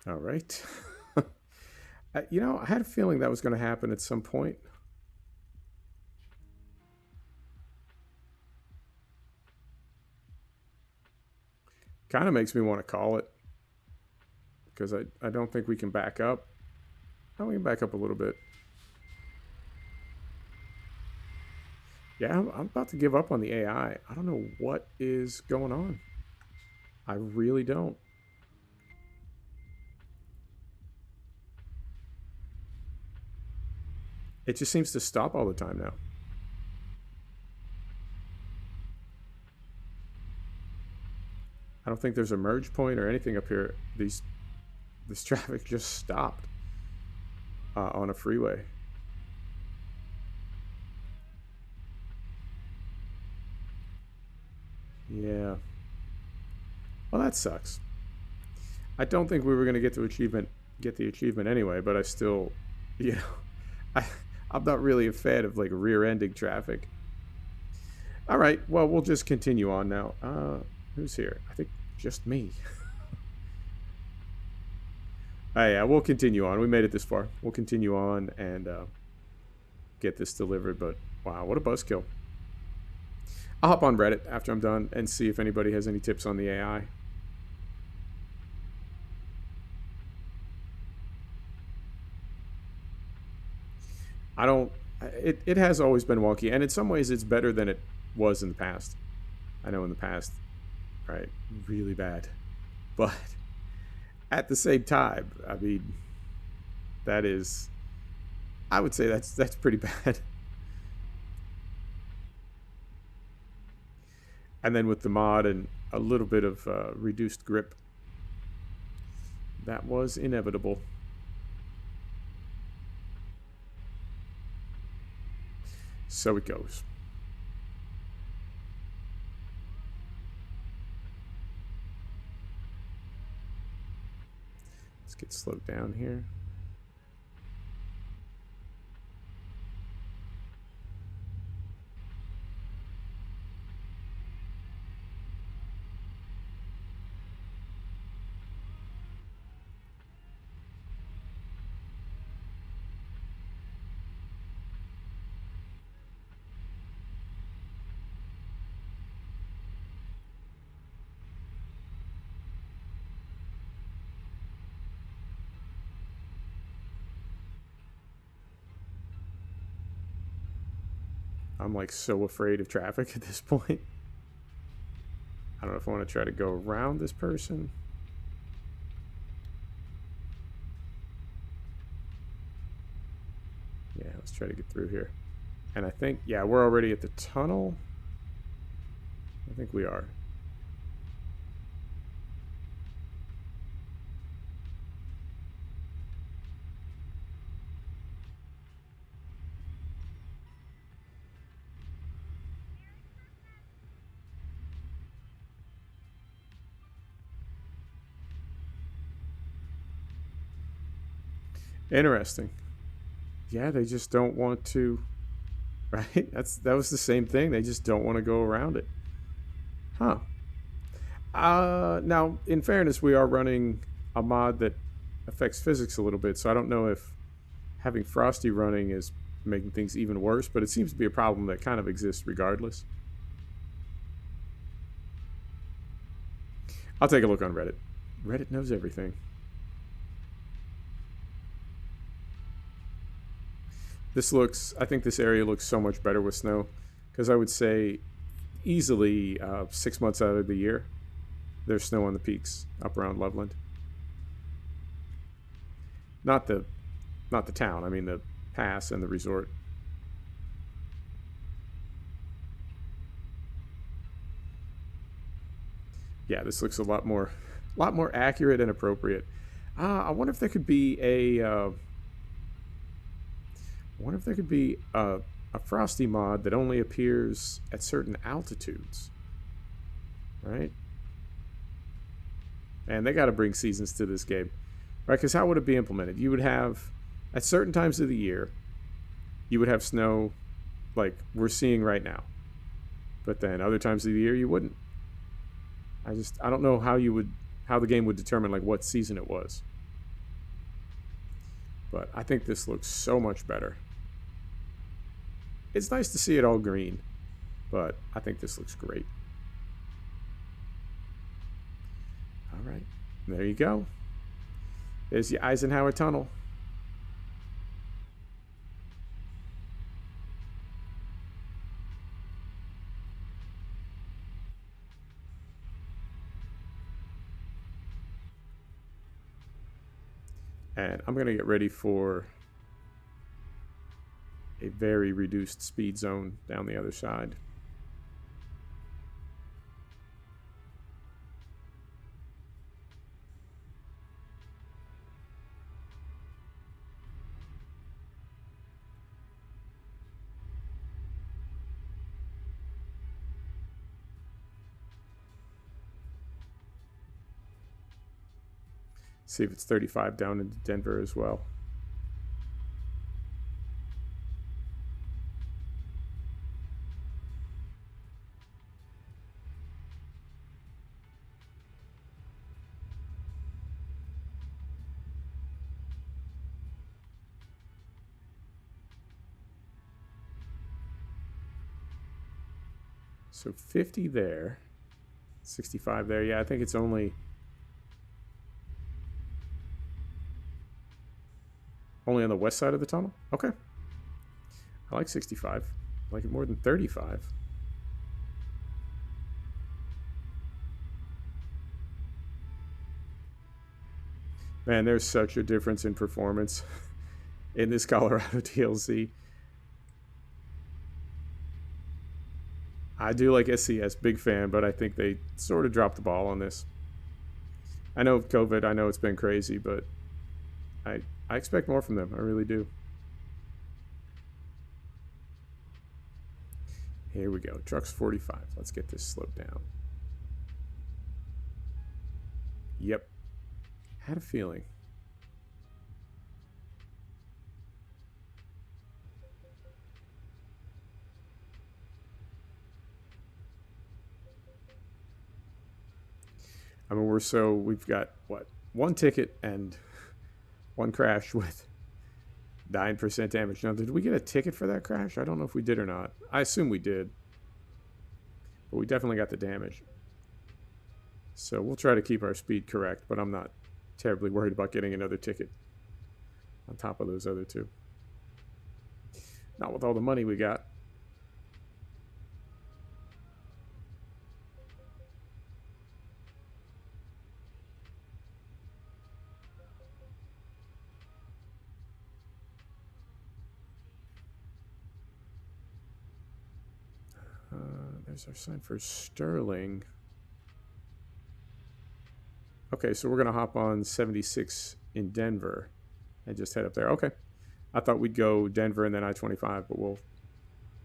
All right. You know, I had a feeling that was going to happen at some point. Kind of makes me want to call it. Because I don't think we can back up. Oh, we can back up a little bit. Yeah, I'm about to give up on the AI. I don't know what is going on. I really don't. It just seems to stop all the time now. I don't think there's a merge point or anything up here. This traffic just stopped on a freeway. Yeah. Well, that sucks. I don't think we were going to get the achievement anyway, but I still, you know, I'm not really a fan of like rear-ending traffic. All right, well, we'll just continue on now. Who's here? I think just me. Oh, yeah, we'll continue on. We made it this far. We'll continue on and get this delivered. But wow, what a buzzkill. I'll hop on Reddit after I'm done and see if anybody has any tips on the AI. I don't. It has always been wonky, and in some ways, it's better than it was in the past. I know in the past, right, really bad, but at the same time, I mean, that is, I would say that's pretty bad. And then with the mod and a little bit of reduced grip, that was inevitable. So it goes. Let's get slowed down here. I'm like so afraid of traffic at this point. I don't know if I want to try to go around this person. Yeah, let's try to get through here. And I think, yeah, we're already at the tunnel. I think we are. Interesting. Yeah, they just don't want to, right? That was the same thing. They just don't want to go around it. Huh. Now, in fairness, we are running a mod that affects physics a little bit, so I don't know if having Frosty running is making things even worse, but it seems to be a problem that kind of exists regardless. I'll take a look on Reddit. Reddit knows everything. I think this area looks so much better with snow, because I would say easily 6 months out of the year, there's snow on the peaks up around Loveland. Not the town, I mean the pass and the resort. Yeah, this looks a lot more accurate and appropriate. I wonder if there could be a Frosty mod that only appears at certain altitudes, right? And they got to bring seasons to this game, right? Because how would it be implemented? You would have, at certain times of the year, you would have snow like we're seeing right now. But then other times of the year, you wouldn't. I don't know how the game would determine like what season it was. But I think this looks so much better. It's nice to see it all green, but I think this looks great. All right, there you go. There's the Eisenhower Tunnel. And I'm going to get ready for a very reduced speed zone down the other side. See if it's 35 down into Denver as well. So 50 there, 65 there. Yeah, I think it's only on the west side of the tunnel. Okay. I like 65. I like it more than 35. Man, there's such a difference in performance in this Colorado DLC. I do like SCS, big fan, but I think they sort of dropped the ball on this. I know COVID, I know it's been crazy, but I expect more from them. I really do. Here we go. Truck's 45. Let's get this slowed down. Yep. Had a feeling. I mean, we've got, what, one ticket and one crash with 9% damage. Now, did we get a ticket for that crash? I don't know if we did or not. I assume we did. But we definitely got the damage. So we'll try to keep our speed correct, but I'm not terribly worried about getting another ticket on top of those other two. Not with all the money we got. Where's our sign for Sterling? Okay, so we're going to hop on 76 in Denver and just head up there. Okay. I thought we'd go Denver and then I-25, but we'll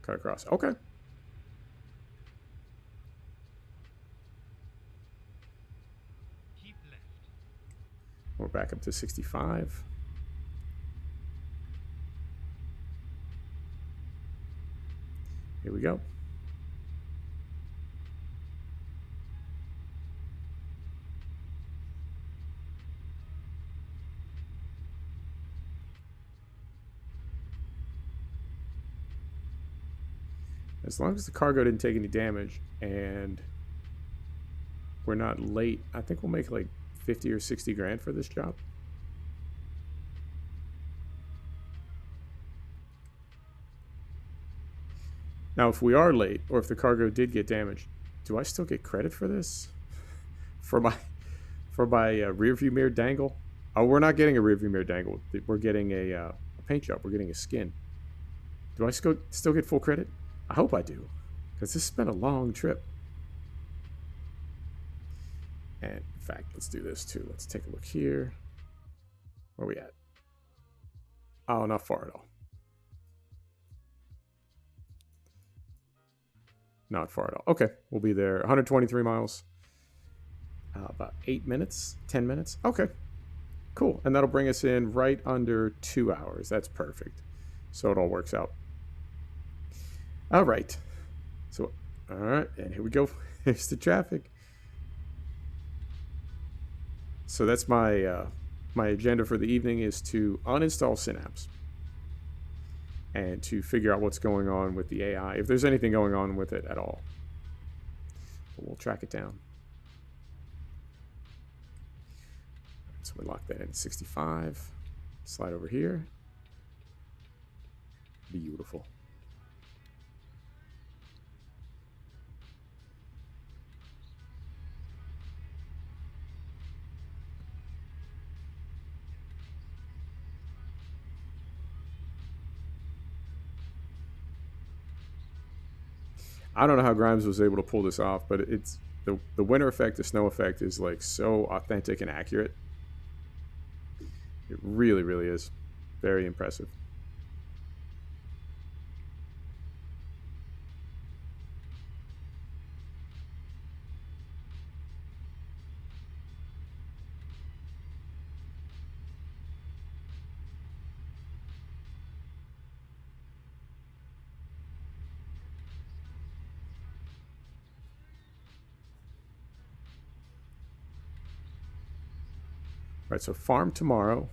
cut across. Okay. Keep left. We're back up to 65. Here we go. As long as the cargo didn't take any damage and we're not late, I think we'll make like 50 or 60 grand for this job. Now, if we are late or if the cargo did get damaged, do I still get credit for this? For my rear view mirror dangle? Oh, we're not getting a rear view mirror dangle. We're getting a paint job. We're getting a skin. Do I still get full credit? I hope I do, because this has been a long trip. And in fact, let's do this too. Let's take a look here. Where are we at? Oh, not far at all. Not far at all. Okay, we'll be there. 123 miles. About 8 minutes, 10 minutes. Okay, cool. And that'll bring us in right under 2 hours. That's perfect. So it all works out. All right. So, all right, and here we go. Here's the traffic. So that's my my agenda for the evening is to uninstall Synapse and to figure out what's going on with the AI, if there's anything going on with it at all. But we'll track it down. So we lock that in at 65. Slide over here. Beautiful. I don't know how Grimes was able to pull this off, but it's the winter effect, the snow effect is like so authentic and accurate. It really, really is. Very impressive. All right, so farm tomorrow.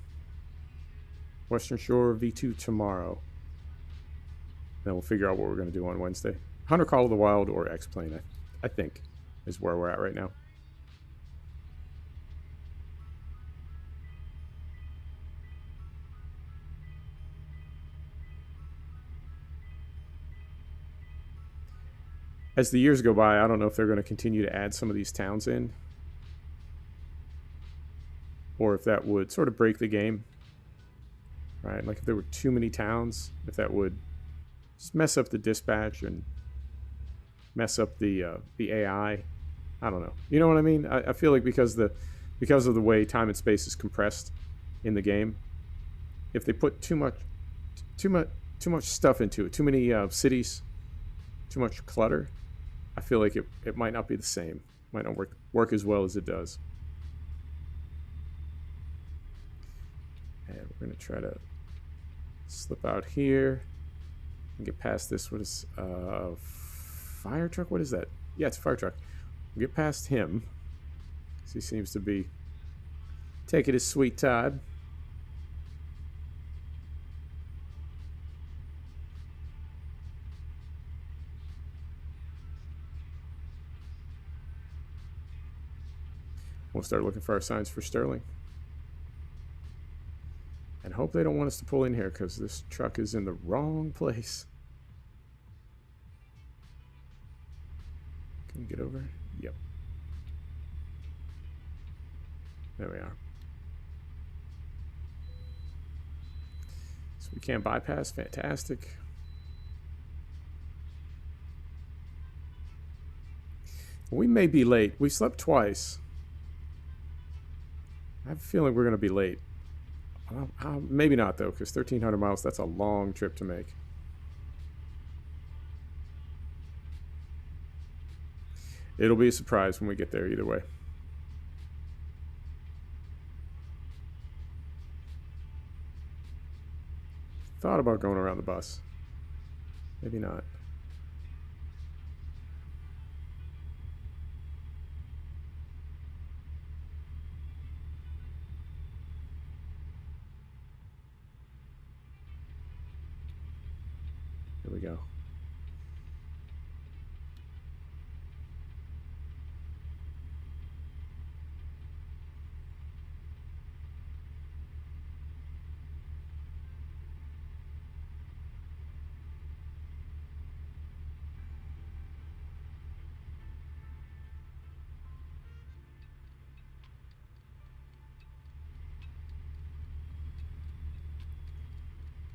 Western Shore V2 tomorrow. Then we'll figure out what we're going to do on Wednesday. Hunter Call of the Wild or X-Plane, I think, is where we're at right now. As the years go by, I don't know if they're going to continue to add some of these towns in, or if that would sort of break the game, right? Like if there were too many towns, if that would just mess up the dispatch and mess up the AI. I don't know. You know what I mean? I feel like because of the way time and space is compressed in the game, if they put too much stuff into it, too many cities, too much clutter, I feel like it might not be the same. Might not work as well as it does. And we're going to try to slip out here and get past this. What is fire truck? What is that? Yeah, it's a fire truck. We'll get past him. He seems to be taking his sweet time. We'll start looking for our signs for Sterling. And hope they don't want us to pull in here because this truck is in the wrong place. Can we get over? Yep. There we are. So we can't bypass. Fantastic. We may be late. We slept twice. I have a feeling we're going to be late. Maybe not, though, because 1,300 miles, that's a long trip to make. It'll be a surprise when we get there either way. Thought about going around the bus. Maybe not. Here we go.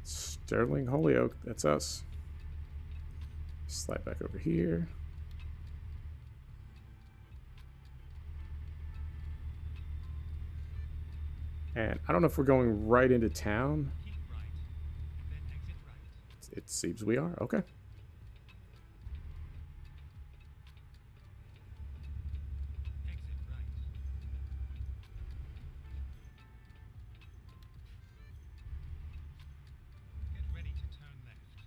Sterling Holyoke, that's us. Slide back over here. And I don't know if we're going right into town. Keep right, and then exit right. It seems we are. Okay. Exit right. Get ready to turn left.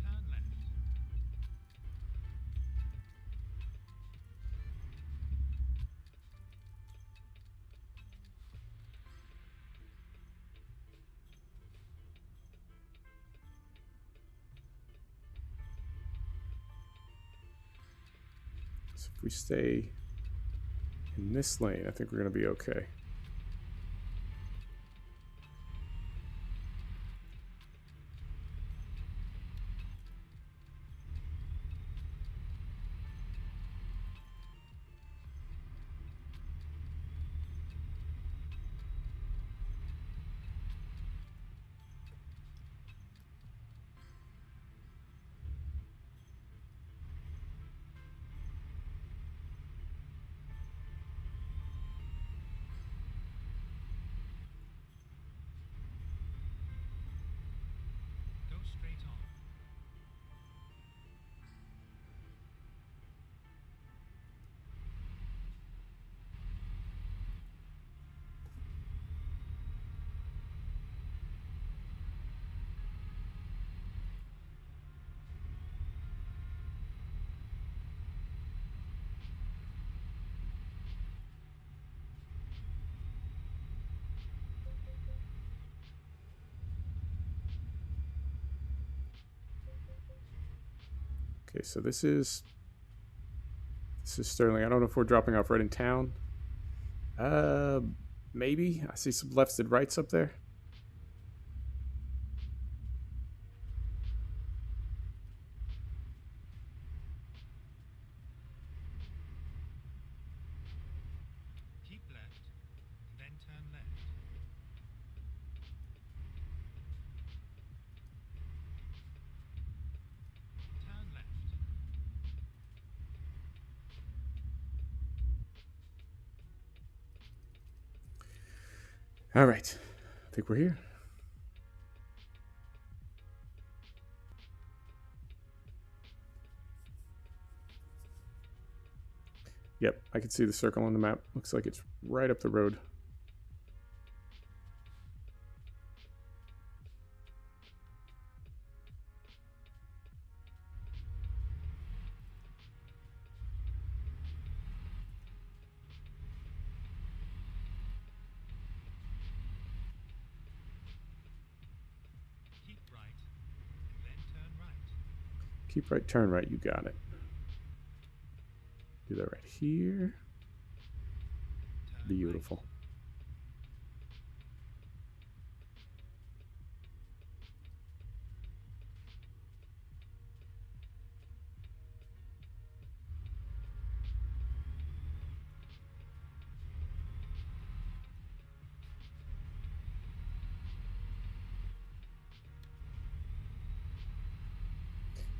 Turn left. So if we stay in this lane, I think we're going to be okay. Go straight on. Okay, so this is Sterling. I don't know if we're dropping off right in town. Uh, Maybe. I see some lefts and rights up there. Keep left, and then turn left. Turn left. All right. I think we're here. Yep, I can see the circle on the map. Looks like it's right up the road. Keep right, and then turn right. Keep right, turn right. You got it. Do that right here. Turn Beautiful. right.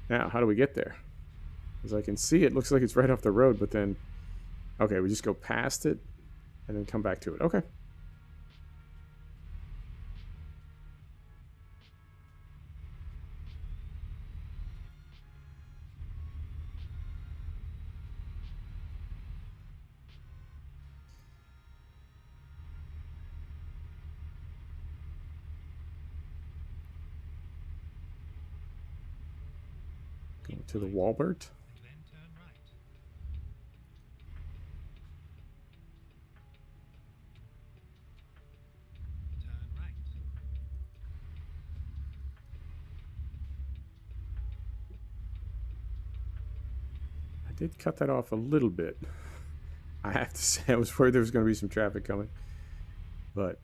Now, how do we get there? As I can see, it looks like it's right off the road, but then... Okay, we just go past it and then come back to it. Okay. Going to the Walbert. Then turn right. Turn right. I did cut that off a little bit. I have to say, I was worried there was going to be some traffic coming. But,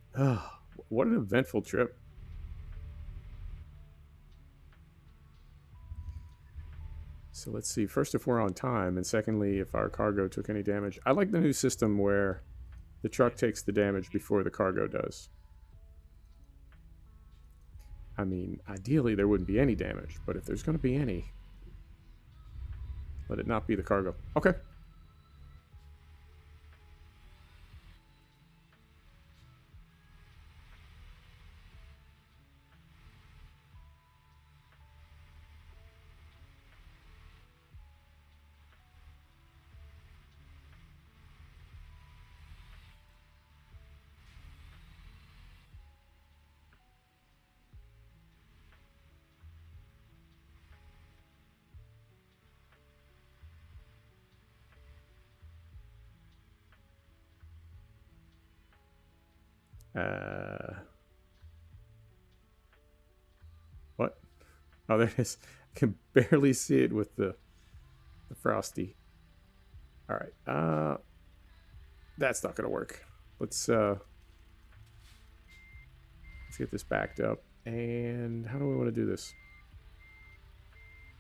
what an eventful trip. So let's see. First, if we're on time, and secondly, if our cargo took any damage. I like the new system where the truck takes the damage before the cargo does. I mean, ideally there wouldn't be any damage, but if there's going to be any, let it not be the cargo. Okay. What? Oh, there it is. I can barely see it with the Frosty. All right. That's not going to work. Let's get this backed up. And how do we want to do this?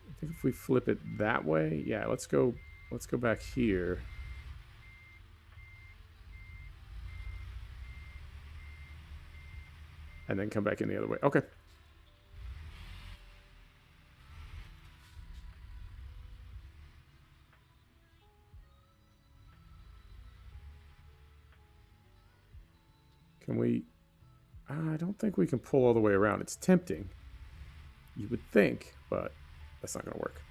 I think if we flip it that way, yeah, let's go back here. And then come back in the other way. Okay. Can we... I don't think we can pull all the way around. It's tempting. You would think, but that's not going to work.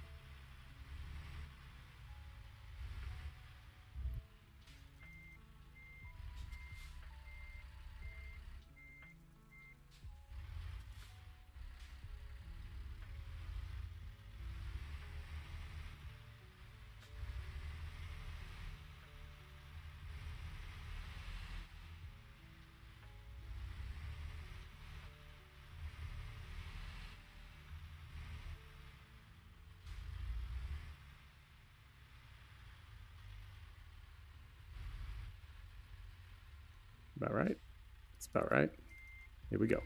About right. It's about right. Here we go.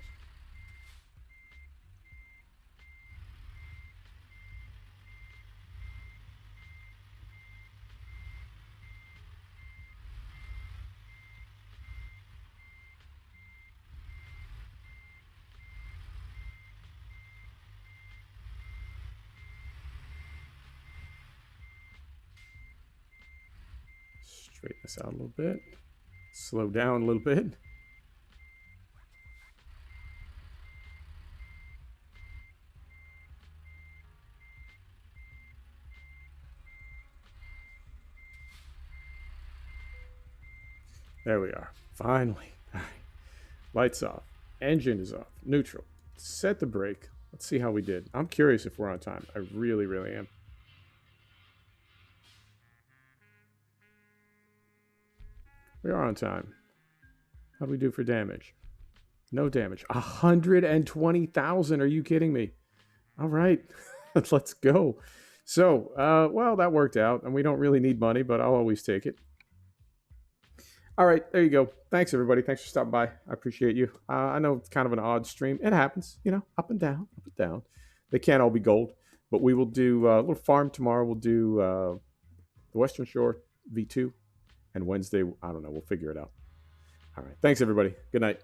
Straighten this out a little bit. Slow down a little bit. There we are. Finally. All right. Lights off. Engine is off. Neutral. Set the brake. Let's see how we did. I'm curious if we're on time. I really, really am. We are on time. How do we do for damage? No damage. 120,000. Are you kidding me? All right. Let's go. So, well, that worked out. And we don't really need money, but I'll always take it. All right, there you go. Thanks, everybody. Thanks for stopping by. I appreciate you. I know it's kind of an odd stream. It happens, you know, up and down, up and down. They can't all be gold, but we will do a little farm tomorrow. We'll do the Western Shore V2, and Wednesday, I don't know. We'll figure it out. All right. Thanks, everybody. Good night.